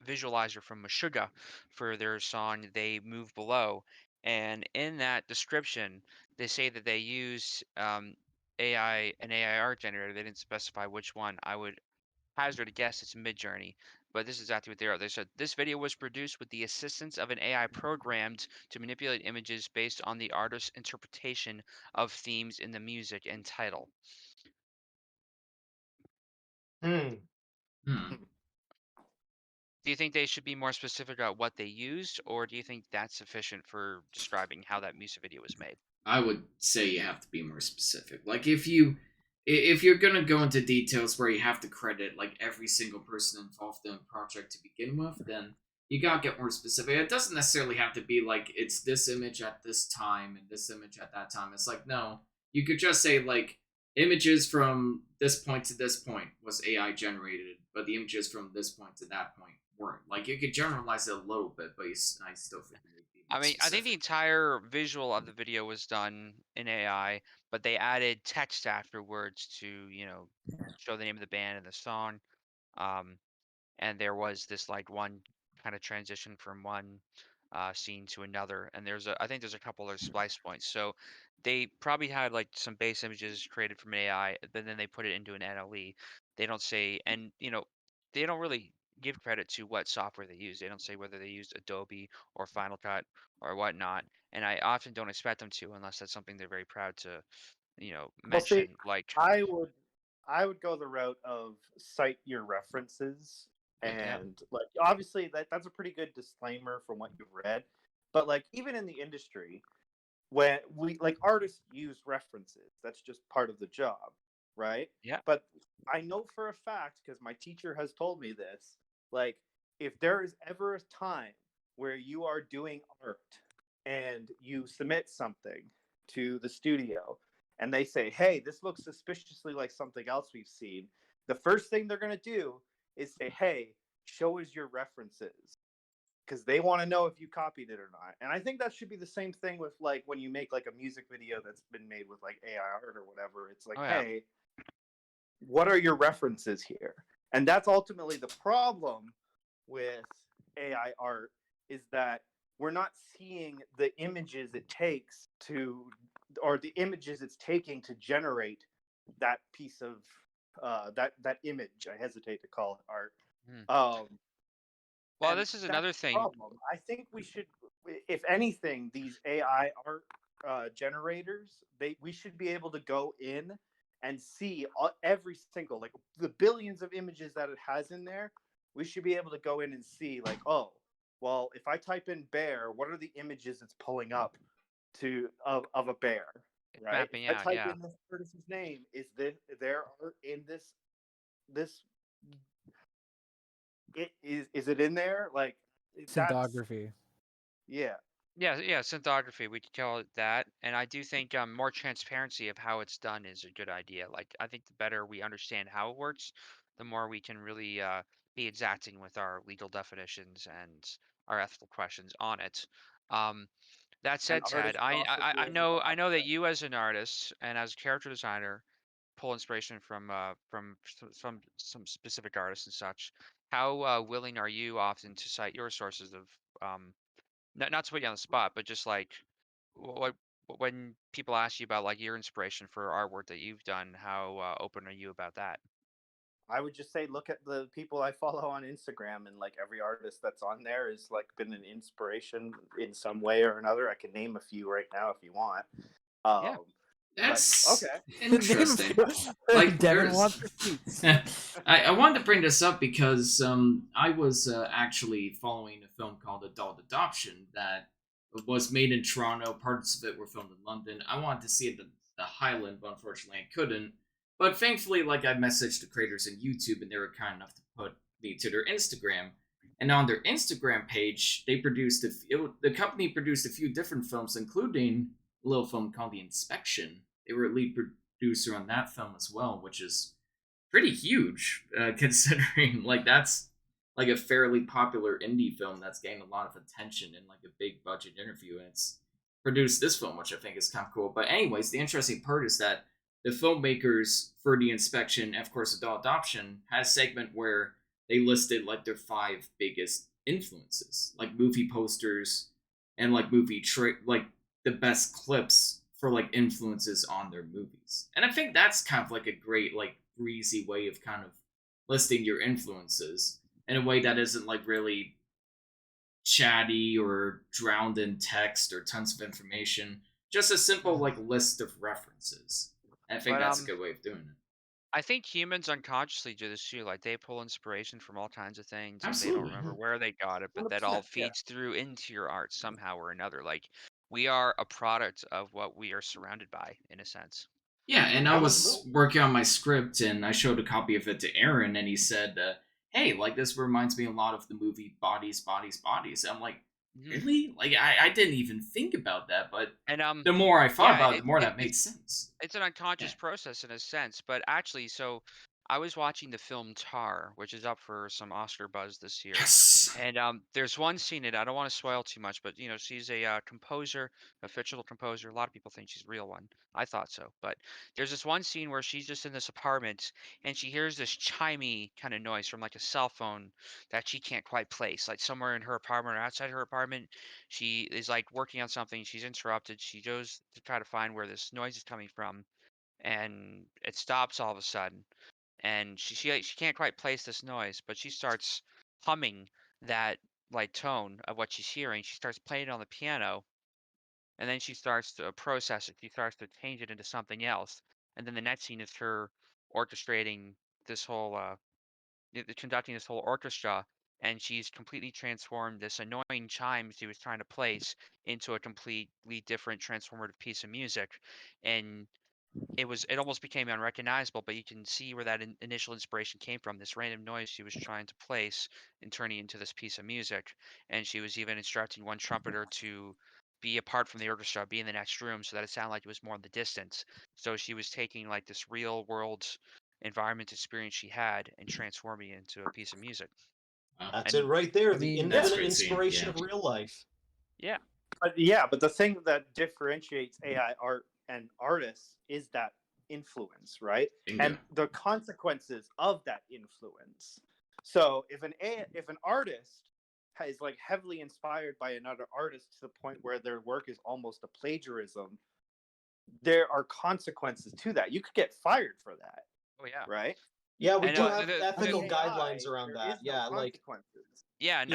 visualizer from Meshuggah for their song "They Move Below," and in that description, they say that they used an AI art generator. They didn't specify which one. I would hazard a guess it's Midjourney, but this is exactly what they are. They said this video was produced with the assistance of an AI programmed to manipulate images based on the artist's interpretation of themes in the music and title. Hmm. Hmm. Do you think they should be more specific about what they used, or do you think that's sufficient for describing how that music video was made? I would say you have to be more specific. Like if you're gonna go into details where you have to credit like every single person involved in a project to begin with, then you gotta get more specific. It doesn't necessarily have to be like it's this image at this time and this image at that time. It's like, no, you could just say like images from this point to this point was AI generated, but the images from this point to that point weren't. Like you could generalize it a little bit, but I still think it would be I more mean, I think the specific. entire visual of the video was done in AI, but they added text afterwards to, show the name of the band and the song. Um, and there was this like one kind of transition from one scene to another, and I think there's a couple other splice points. So they probably had like some base images created from AI, but then they put it into an NLE. They don't say, and they don't really give credit to what software they use. They don't say whether they used Adobe or Final Cut or whatnot, and I often don't expect them to unless that's something they're very proud to Well, see, mention. Like, I would I would go the route of cite your references, Yeah. and like obviously that's a pretty good disclaimer from what you've read. But like even in the industry, when we like artists use references, that's just part of the job, right? yeah, But I know for a fact because my teacher has told me this, like if there is ever a time where you are doing art and you submit something to the studio and they say, hey, this looks suspiciously like something else we've seen, the first thing they're going to do is say, hey, show us your references, because they want to know if you copied it or not. And I think that should be the same thing with like when you make like a music video that's been made with like AI art or whatever. It's like, oh yeah, hey, what are your references here? And that's ultimately the problem with AI art, is that we're not seeing the images it takes to, or the images it's taking to generate that piece of that image. I hesitate to call it art. hmm. Um, Well, and this is that's another the thing. problem. I think we should, if anything, these AI art generators, we should be able to go in and see every single, like the billions of images that it has in there. We should be able to go in and see, like, oh, well, if I type in bear, what are the images it's pulling up to of a bear, It's right? If mapping I out, type yeah. in this person's name, is their art in this? Is it in there? Like that's Synthography. yeah. Yeah, yeah, synthography, we could call it that. And I do think more transparency of how it's done is a good idea. Like, I think the better we understand how it works, the more we can really be exacting with our legal definitions and our ethical questions on it. Um, that And said, Ted, artists are also doing a I lot know that better. you as an artist and as a character designer pull inspiration from some specific artists and such. How willing are you often to cite your sources of not to put you on the spot, but just like what when people ask you about like your inspiration for artwork that you've done, how open are you about that? I would just say look at the people I follow on Instagram, and like every artist that's on there has like been an inspiration in some way or another. I can name a few right now if you want. Yeah, Um, but That's okay. Name a interesting. few. Like Devin there's wants receipts. I wanted to bring this up because I was actually following a film called Adult Adoption that was made in Toronto. Parts of it were filmed in London. I wanted to see it at the Highland, but unfortunately I couldn't. But thankfully, like I messaged the creators on YouTube, and they were kind enough to put me to their Instagram. And on their Instagram page, they produced the company produced a few different films, including a little film called The Inspection. They were a lead producer on that film as well, which is pretty huge considering like that's like a fairly popular indie film that's gained a lot of attention in like a big budget interview, and it's produced this film, which I think is kind of cool. But anyways, the interesting part is that the filmmakers for The Inspection, and of course Adult Adoption, has a segment where they listed like their five biggest influences, like movie posters and like like the best clips for like influences on their movies. And I think that's kind of like a great like breezy way of kind of listing your influences in a way that isn't like really chatty or drowned in text or tons of information. Just a simple mhm. like list of references. And I think But that's a good way of doing it. I think humans unconsciously do this too. Like they pull inspiration from all kinds of things, and they don't Absolutely. remember where they got it, but that all 100%. Yeah. feeds through into your art somehow or another. Like we are a product of what we are surrounded by, in a sense. Yeah, and I was Absolutely. working on my script, and I showed a copy of it to Aaron, and he said, hey, like this reminds me a lot of the movie Bodies, Bodies, Bodies. I'm like, Mhm. really? Like I didn't even think about that, but And the more I thought yeah, about it, the more that makes sense. it's an Yeah. unconscious process in a sense, but actually, so I was watching the film Tar, which is up for some Oscar buzz this year. Yes. And there's one scene in it. I don't want to spoil too much, but she's a composer, a fictional composer. A lot of people think she's a real one. I thought so, but there's this one scene where she's just in this apartment and she hears this chimey kind of noise from like a cell phone that she can't quite place, like somewhere in her apartment or outside her apartment. She is like working on something. She's interrupted. She goes to try to find where this noise is coming from, and it stops all of a sudden. And she can't quite place this noise, but she starts humming that like tone of what she's hearing. She starts playing it on the piano, and then she starts to process it. She starts to change it into something else. And then the next scene is her orchestrating this whole conducting this whole orchestra, and she's completely transformed this annoying chime she was trying to place into a completely different transformative piece of music. And it almost became unrecognizable, but you can see where that initial inspiration came from, this random noise she was trying to place and turning into this piece of music. And she was even instructing one trumpeter to be apart from the orchestra, be in the next room, so that it sounded like it was more in the distance. So she was taking like this real world environment experience she had and transforming it into a piece of music. Wow. That's it And right there. I The mean, That's infinite crazy. inspiration Yeah. of real life. yeah, But the thing that differentiates AI art and artists is that influence, right? Bingo. And the consequences of that influence. So if an artist is like heavily inspired by another artist to the point where their work is almost a plagiarism, there are consequences to that. You could get fired for that, oh yeah. right? Yeah, we And do But have with ethical guidelines AI, around there that. is no Yeah, like consequences. yeah, and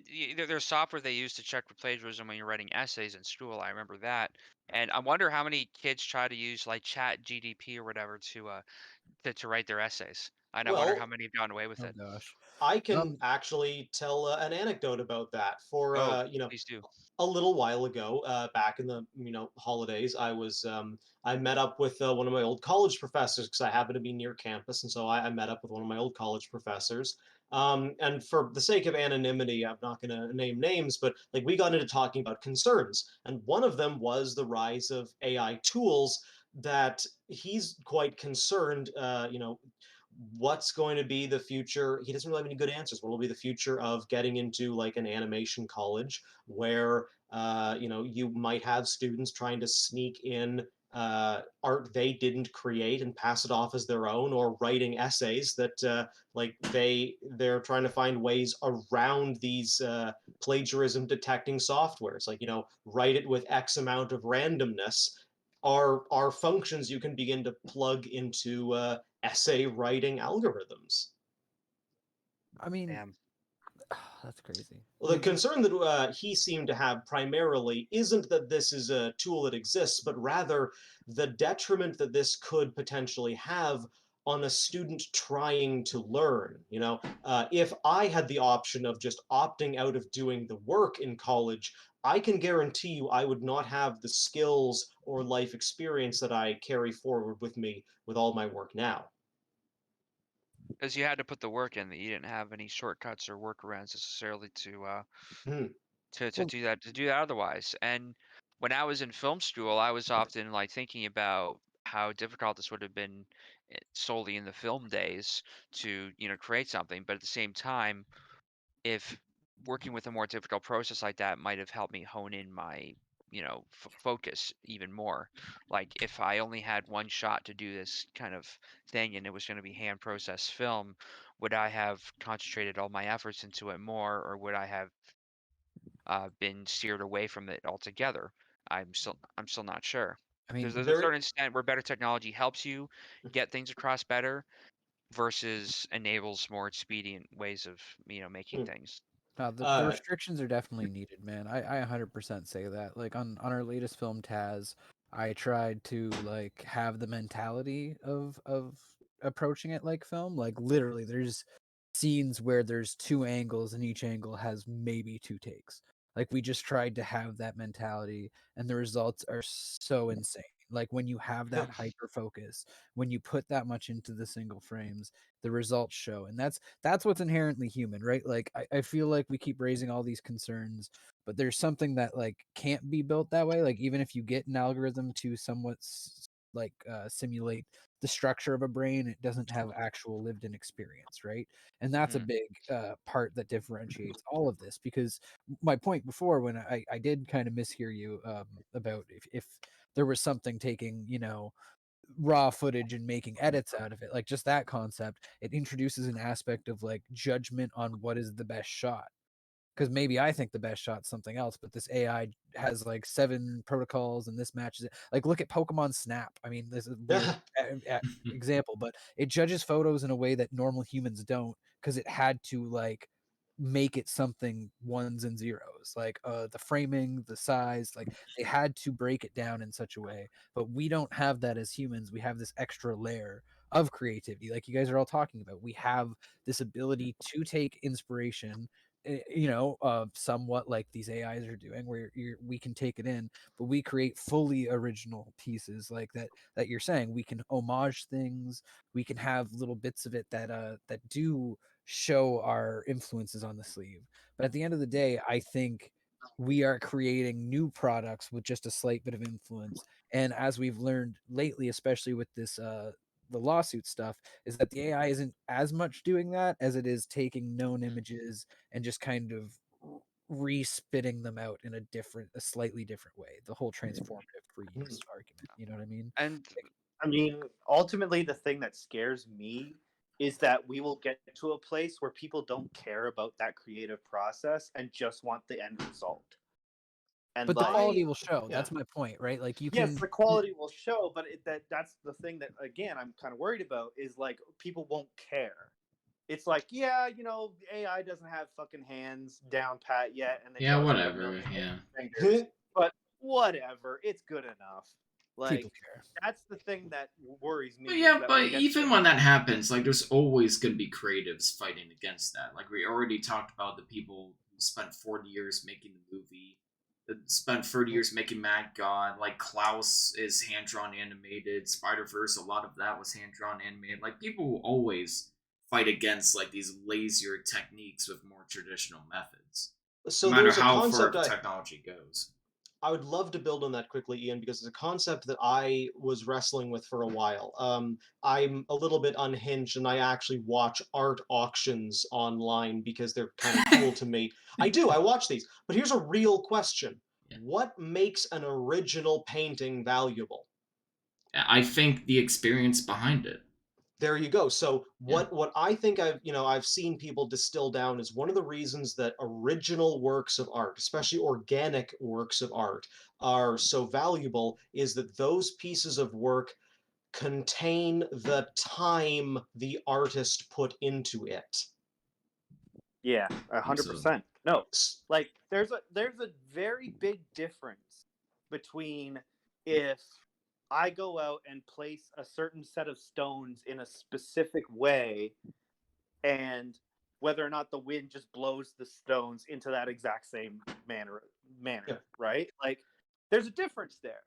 you know, there's software they use to check for plagiarism when you're writing essays in school. I remember that, and I wonder how many kids try to use like Chat GDP or whatever to write their essays. And I wonder how well, many have gotten away with oh it. gosh. I can Um, actually tell an anecdote about that. For Oh, please do. a little while ago, back in the holidays, I met up with one of my old college professors because I happen to be near campus, and so I met up with one of my old college professors. And for the sake of anonymity, I'm not going to name names, but like we got into talking about concerns, and one of them was the rise of AI tools that he's quite concerned. What's going to be the future? He doesn't really have any good answers. What will be the future of getting into like an animation college where you might have students trying to sneak in art they didn't create and pass it off as their own, or writing essays that they're trying to find ways around these plagiarism detecting softwares, like write it with X amount of randomness, are functions you can begin to plug into essay writing algorithms. I mean, Damn. that's crazy. Well, the Like, concern that he seemed to have primarily isn't that this is a tool that exists, but rather the detriment that this could potentially have on a student trying to learn. If I had the option of just opting out of doing the work in college, I can guarantee you I would not have the skills or life experience that I carry forward with me with all my work now. Because you had to put the work in, that you didn't have any shortcuts or workarounds necessarily Hmm. to well, do that otherwise. And when I was in film school, I was often like thinking about how difficult this would have been solely in the film days to create something. But at the same time, if working with a more difficult process like that might have helped me hone in my focus even more. Like if I only had one shot to do this kind of thing and it was going to be hand processed film, would I have concentrated all my efforts into it more, or would I have been steered away from it altogether? I'm still not sure. I Because mean, there's a Very. certain extent where better technology helps you get things across better versus enables more expedient ways of making Hmm. things. the Uh, restrictions are definitely needed, man. I 100% say that. Like on our latest film, Taz, I tried to like have the mentality of approaching it like film. Like literally, there's scenes where there's two angles and each angle has maybe two takes. Like we just tried to have that mentality, and the results are so insane. Like when you have that hyper focus, when you put that much into the single frames, the results show. And that's what's inherently human, right? Like I feel like we keep raising all these concerns, but there's something that like can't be built that way. Like even if you get an algorithm to somewhat simulate the structure of a brain, it doesn't have actual lived in experience, right? And that's a Mhm. big part that differentiates all of this. Because my point before, when I did kind of mishear you about if there was something taking, raw footage and making edits out of it, like just that concept, it introduces an aspect of like judgment on what is the best shot. Because maybe I think the best shot's something else, but this AI has like 7 protocols and this matches it. Like, look at Pokemon Snap. I mean, this is a weird example, but it judges photos in a way that normal humans don't, because it had to like make it something ones and zeros, like the framing, the size, like they had to break it down in such a way. But we don't have that as humans. We have this extra layer of creativity, like you guys are all talking about. We have this ability to take inspiration, somewhat like these AIs are doing, where we can take it in, but we create fully original pieces like that you're saying. We can homage things, we can have little bits of it that do show our influences on the sleeve. But at the end of the day, I think we are creating new products with just a slight bit of influence. And as we've learned lately, especially with this the lawsuit stuff, is that the AI isn't as much doing that as it is taking known Mhm. images and just kind of respitting them out in a slightly different way. The whole transformative free use argument. You know what I mean? And I mean, ultimately, the thing that scares me is that we will get to a place where people don't care about that creative process and just want the end result. And But the like, quality I will show. yeah. That's my point, right? Like you yes, can. the quality will show, but that's the thing that again I'm kind of worried about is like people won't care. It's like, yeah, AI doesn't have fucking hands down pat yet, and it Yeah, doesn't have a whatever. million Yeah. fingers, but whatever, it's good enough. People Like, care. that's the thing that worries me But is yeah, that but we'll get to even a when that happens, like there's always gonna be creatives fighting against that. Like we already talked about the people who spent 40 years making the movie, that spent 30 years making Mad God. Like Klaus is hand drawn animated. Spider Verse, a lot of that was hand drawn animated. Like people will always fight against like these lazier techniques with more traditional methods, no So matter there's a how far concept the technology goes. I would love to build on that quickly, Ian, because it's a concept that I was wrestling with for a while. I'm a little bit unhinged, and I actually watch art auctions online because they're kind of cool to me. I do, I watch these. But here's a real question. Yeah. What makes an original painting valuable? I think the experience behind it. There you go. So Yeah. what I think I've seen people distill down is one of the reasons that original works of art, especially organic works of art, are so valuable is that those pieces of work contain the time the artist put into it. yeah, Absolutely. 100%. No, like there's a very big difference between if I go out and place a certain set of stones in a specific way and whether or not the wind just blows the stones into that exact same manner, Yeah. right? Like there's a difference there.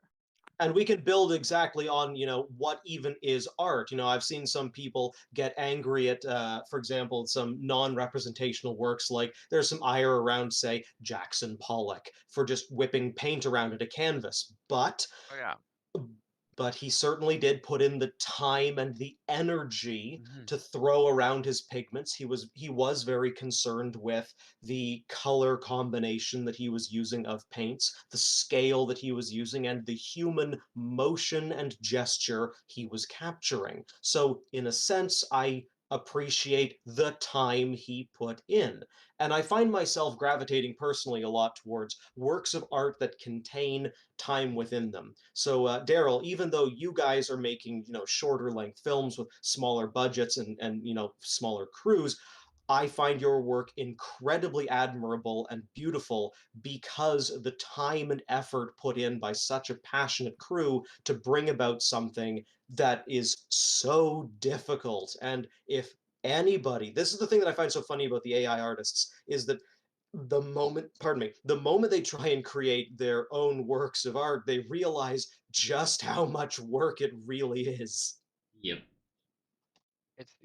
And we can build exactly on what even is art. I've seen some people get angry at for example, some non-representational works, like there's some ire around, say, Jackson Pollock for just whipping paint around at a canvas, oh yeah. but he certainly did put in the time and the energy Mhm. to throw around his pigments. He was very concerned with the color combination that he was using of paints, the scale that he was using, and the human motion and gesture he was capturing. So in a sense, I appreciate the time he put in. And I find myself gravitating personally a lot towards works of art that contain time within them. So, Daryl, even though you guys are making shorter length films with smaller budgets and smaller crews, I find your work incredibly admirable and beautiful because the time and effort put in by such a passionate crew to bring about something that is so difficult. And if anybody, this is the thing that I find so funny about the AI artists, is that the moment, pardon me, the moment they try and create their own works of art, they realize just how much work it really is. Yep.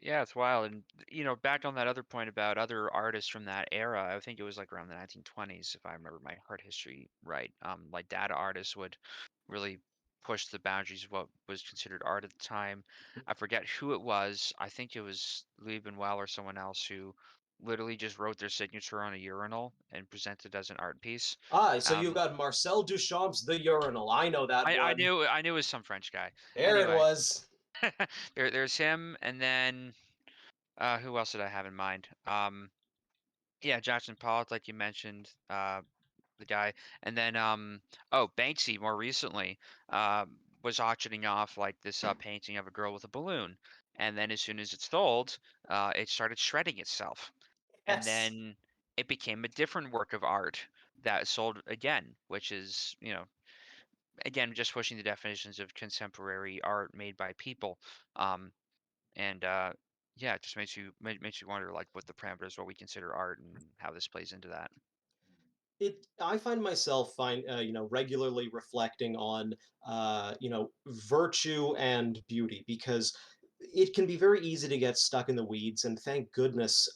It's wild. And back on that other point about other artists from that era, I think it was like around the 1920s, if I remember my art history right. Like data artists would really push the boundaries of what was considered art at the time. I forget who it was. I think it was Louis Buñuel or someone else who literally just wrote their signature on a urinal and presented as an art piece. Ah, so you've Um, got Marcel Duchamp's The Urinal. I know that I one. knew it was some French guy. There it Anyway, was. there's him, and then who else did I have in mind? Yeah, Jackson Pollock, like you mentioned, the guy, and then Banksy more recently was auctioning off like this painting of a girl with a balloon, and then as soon as it sold, it started shredding itself, and Yes. then it became a different work of art that sold again, which is again just pushing the definitions of contemporary art made by people, um, and yeah, it just makes you wonder like what the parameters, what we consider art, and how this plays into that. I find myself regularly reflecting on virtue and beauty, because it can be very easy to get stuck in the weeds, and thank goodness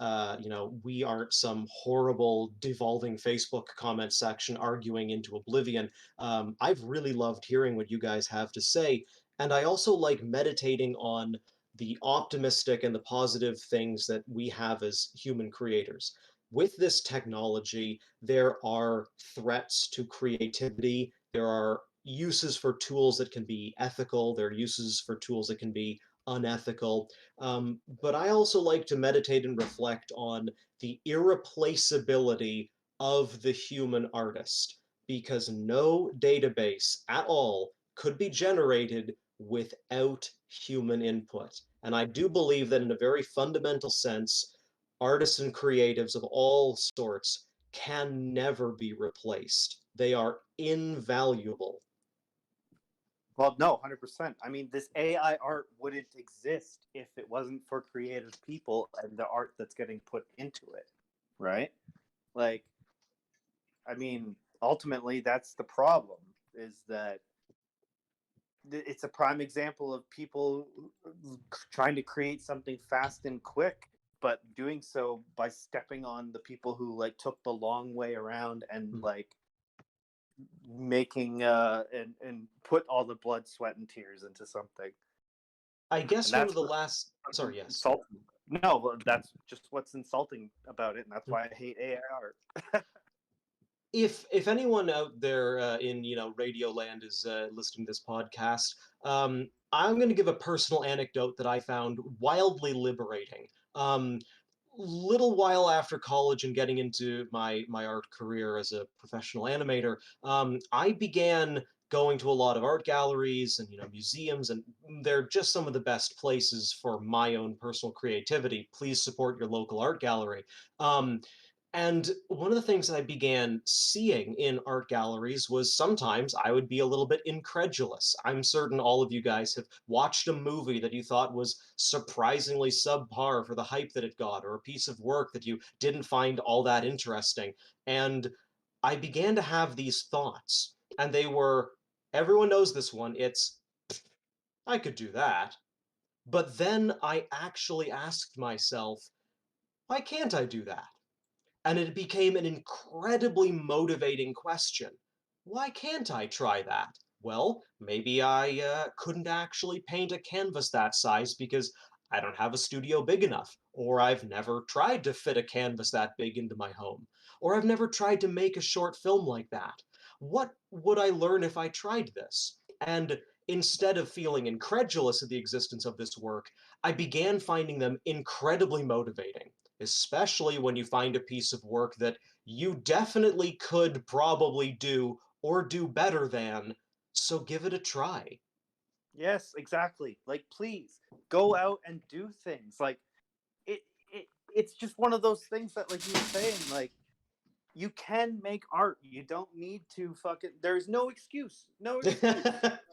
we aren't some horrible devolving Facebook comment section arguing into oblivion. I've really loved hearing what you guys have to say, and I also like meditating on the optimistic and the positive things that we have as human creators. With this technology, there are threats to creativity. There are uses for tools that can be ethical. There are uses for tools that can be unethical. But I also like to meditate and reflect on the irreplaceability of the human artist, because no database at all could be generated without human input. And I do believe that in a very fundamental sense, artists and creatives of all sorts can never be replaced. They are invaluable. Well, no, 100%. I mean, this AI art wouldn't exist if it wasn't for creative people and the art that's getting put into it, right? Like, I mean, ultimately, that's the problem, is that it's a prime example of people trying to create something fast and quick, but doing so by stepping on the people who like took the long way around and like making and put all the blood, sweat, and tears into something. I And guess one of that's the what last. Sorry, yes. insulting. No, that's just what's insulting about it, and that's why I hate AI art. If anyone out there in Radio Land is listening to this podcast, I'm going to give a personal anecdote that I found wildly liberating. Little while after college and getting into my art career as a professional animator, I began going to a lot of art galleries and museums, and they're just some of the best places for my own personal creativity. Please support your local art gallery. Um, and one of the things that I began seeing in art galleries was sometimes I would be a little bit incredulous. I'm certain all of you guys have watched a movie that you thought was surprisingly subpar for the hype that it got, or a piece of work that you didn't find all that interesting. And I began to have these thoughts, and they were, everyone knows this one, it's, I could do that. But then I actually asked myself, why can't I do that? And it became an incredibly motivating question. Why can't I try that? Well, maybe I couldn't actually paint a canvas that size because I don't have a studio big enough, or I've never tried to fit a canvas that big into my home, or I've never tried to make a short film like that. What would I learn if I tried this? And instead of feeling incredulous at the existence of this work, I began finding them incredibly motivating, especially when you find a piece of work that you definitely could probably do or do better than, so give it a try. Yes, exactly. Like, please go out and do things. Like, it, it's just one of those things that, like you were saying, like you can make art. You don't need to fucking. There's no excuse. No excuse.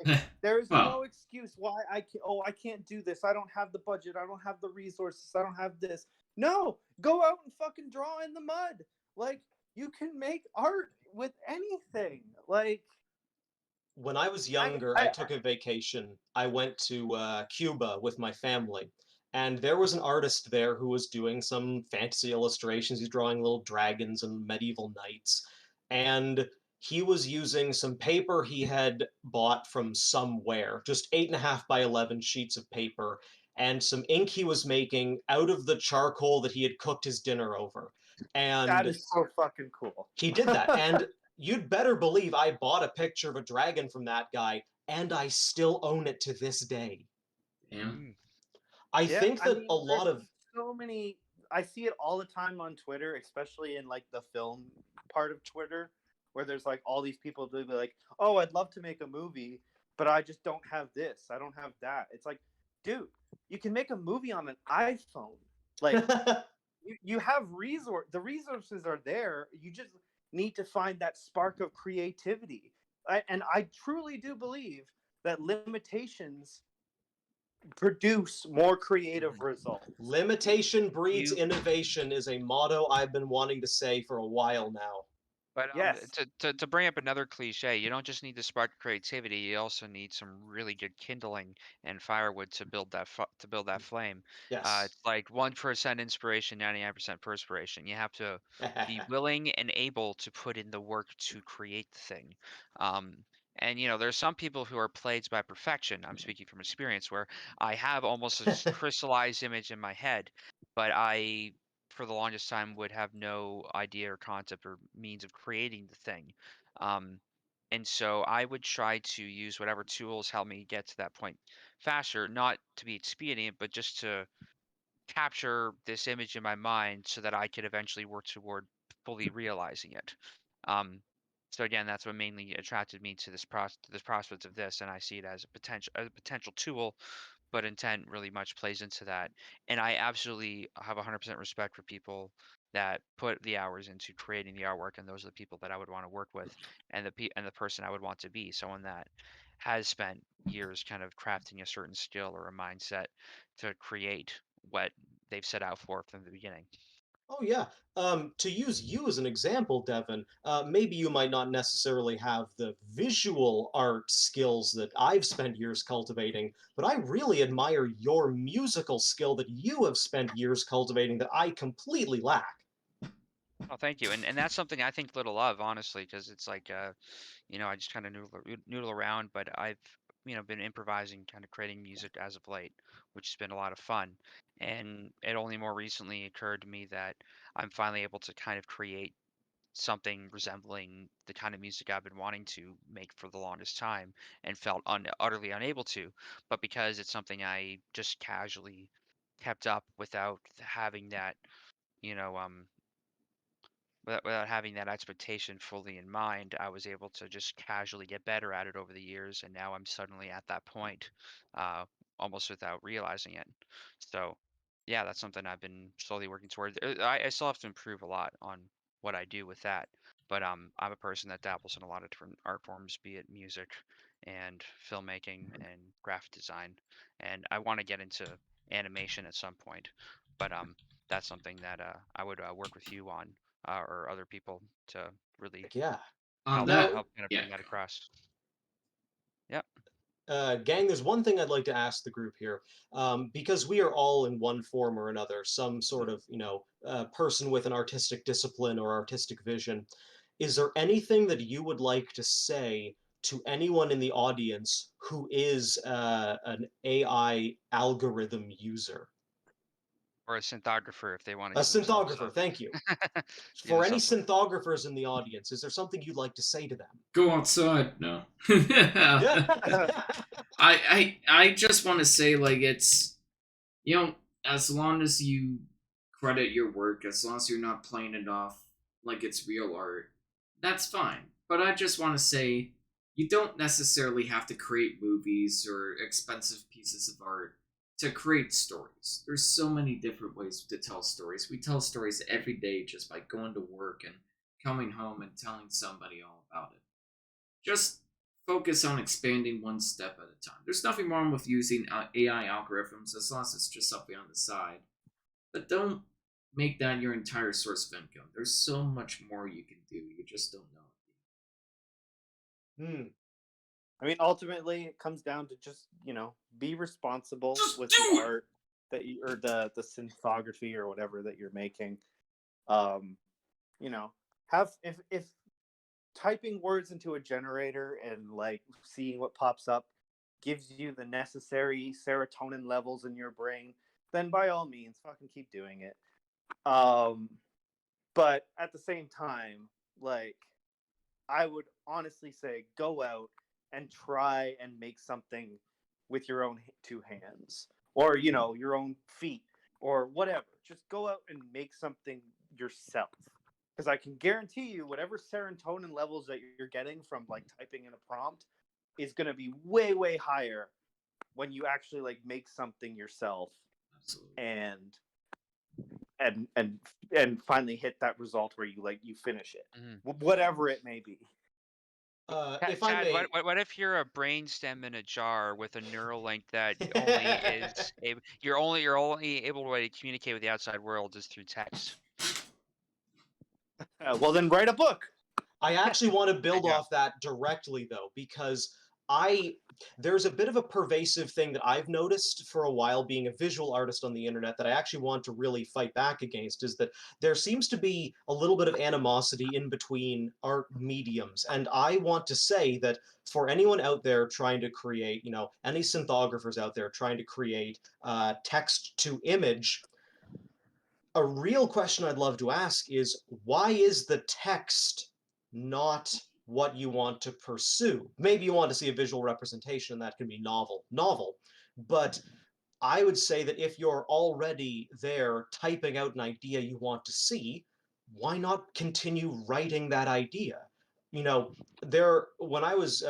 Like, there is Well, no excuse why I can. Oh, I can't do this. I don't have the budget. I don't have the resources. I don't have this. No, go out and fucking draw in the mud. Like, you can make art with anything. Like, When I was younger, I took a vacation. I went to Cuba with my family, and there was an artist there who was doing some fantasy illustrations. He's drawing little dragons and medieval knights, and he was using some paper he had bought from somewhere, just 8.5 by 11 sheets of paper, and some ink he was making out of the charcoal that he had cooked his dinner over. that And is so fucking cool. he did that. And you'd better believe I bought a picture of a dragon from that guy, and I still own it to this day. Damn. I Yeah, think I that mean, a there's lot of so many. I see it all the time on Twitter, especially in like the film part of Twitter, where there's like all these people do be like, "Oh, I'd love to make a movie, but I just don't have this. I don't have that." It's like, dude, you can make a movie on an iPhone. Like, you have the resources are there. You just need to find that spark of creativity. And I truly do believe that limitations produce more creative results. limitation breeds You innovation is a motto I've been wanting to say for a while now. But Yes. to bring up another cliche, you don't just need to spark creativity. You also need some really good kindling and firewood to build to build that flame. Yes. It's like 1% inspiration, 99% perspiration. You have to be willing and able to put in the work to create the thing. Um, and there's some people who are plagued by perfection. I'm speaking from experience, where I have almost a crystallized image in my head, but I for the longest time would have no idea or concept or means of creating the thing. Um, and so I would try to use whatever tools help me get to that point faster, not to be expedient, but just to capture this image in my mind so that I could eventually work toward fully realizing it. Um, so again, that's what mainly attracted me to to this prospect of this, and I see it as a potential tool, but intent really much plays into that. And I absolutely have 100% respect for people that put the hours into creating the artwork, and those are the people that I would want to work with, and the person I would want to be, someone that has spent years kind of crafting a certain skill or a mindset to create what they've set out for from the beginning. Oh yeah. To use you as an example, Devin, maybe you might not necessarily have the visual art skills that I've spent years cultivating, but I really admire your musical skill that you have spent years cultivating that I completely lack. Oh, thank you. And that's something I think little of, honestly, because it's like I just kind of noodle around, but I've been improvising, kind of creating music as of late, which has been a lot of fun. And it only more recently occurred to me that I'm finally able to kind of create something resembling the kind of music I've been wanting to make for the longest time and felt utterly unable to. But because it's something I just casually kept up without having that, you know, without having that expectation fully in mind, I was able to just casually get better at it over the years, and now I'm suddenly at that point, uh, almost without realizing it. So, yeah, that's something I've been slowly working toward. I still have to improve a lot on what I do with that, but I'm a person that dabbles in a lot of different art forms, be it music and filmmaking and graphic design, and I want to get into animation at some point, but that's something that I would work with you on or other people to really Heck yeah. On Now, that, help kind of yeah. bring that across. Yep. gang, there's one thing I'd like to ask the group here, because we are all in one form or another, some sort of, person with an artistic discipline or artistic vision. Is there anything that you would like to say to anyone in the audience who is an AI algorithm user? Or a synthographer if they want to A give themselves synthographer, thank you. give For any themselves a synthographers in the audience, is there something you'd like to say to them? Go outside. No. Yeah. I just want to say, like, it's, as long as you credit your work, as long as you're not playing it off like it's real art, that's fine. But I just want to say, you don't necessarily have to create movies or expensive pieces of art to create stories. There's so many different ways to tell stories. We tell stories every day just by going to work and coming home and telling somebody all about it. Just focus on expanding one step at a time. There's nothing wrong with using AI algorithms as long as it's just something on the side. But don't make that your entire source of income. There's so much more you can do. You just don't know. I mean, ultimately, it comes down to just be responsible Just with do the it! art that you or the synthography or whatever that you're making. You know, have if typing words into a generator and like seeing what pops up gives you the necessary serotonin levels in your brain, then by all means, fucking keep doing it. But at the same time, like, I would honestly say go out and try and make something with your own two hands or your own feet or whatever. Just go out and make something yourself, because I can guarantee you whatever serotonin levels that you're getting from like typing in a prompt is going to be way higher when you actually like make something yourself. Absolutely. And finally hit that result where you finish it, whatever it may be. If I Chad, may, what if you're a brainstem in a jar with a neural link that only is you're only able to communicate with the outside world is through text? Well, then write a book. I actually want to There build you go. off that directly though, because there's a bit of a pervasive thing that I've noticed for a while being a visual artist on the internet that I actually want to really fight back against, is that there seems to be a little bit of animosity in between art mediums. And I want to say that for anyone out there trying to create, any synthographers out there trying to create text to image, a real question I'd love to ask is, why is the text not what you want to pursue? Maybe you want to see a visual representation and that can be novel, but I would say that if you're already there typing out an idea you want to see, why not continue writing that idea? You know, when I was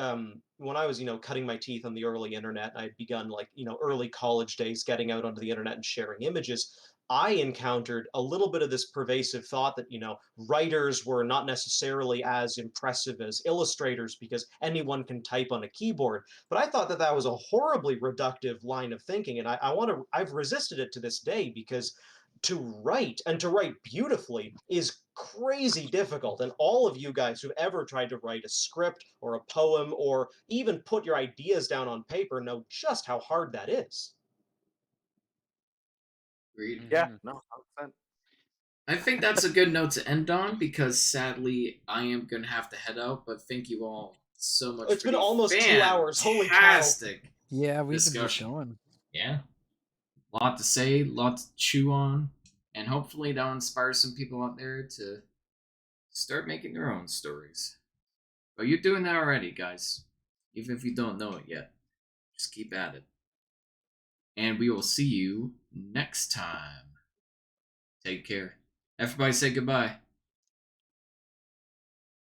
cutting my teeth on the early internet, and I'd begun like early college days getting out onto the internet and sharing images. I encountered a little bit of this pervasive thought that writers were not necessarily as impressive as illustrators because anyone can type on a keyboard. But I thought that that was a horribly reductive line of thinking, and I've resisted it to this day, because to write, and to write beautifully, is crazy difficult. And all of you guys who've ever tried to write a script or a poem or even put your ideas down on paper know just how hard that is. Agreed. Yeah, no, 100%. I think that's a good note to end on, because sadly I am gonna have to head out. But thank you all so much It's for been the almost 2 hours. Holy cow. fantastic Yeah, we've been just discussion. going. Yeah, a lot to say, a lot to chew on, and hopefully that'll inspire some people out there to start making their own stories. But you're doing that already, guys. Even if you don't know it yet, just keep at it. And we will see you next time. Take care. Everybody say goodbye.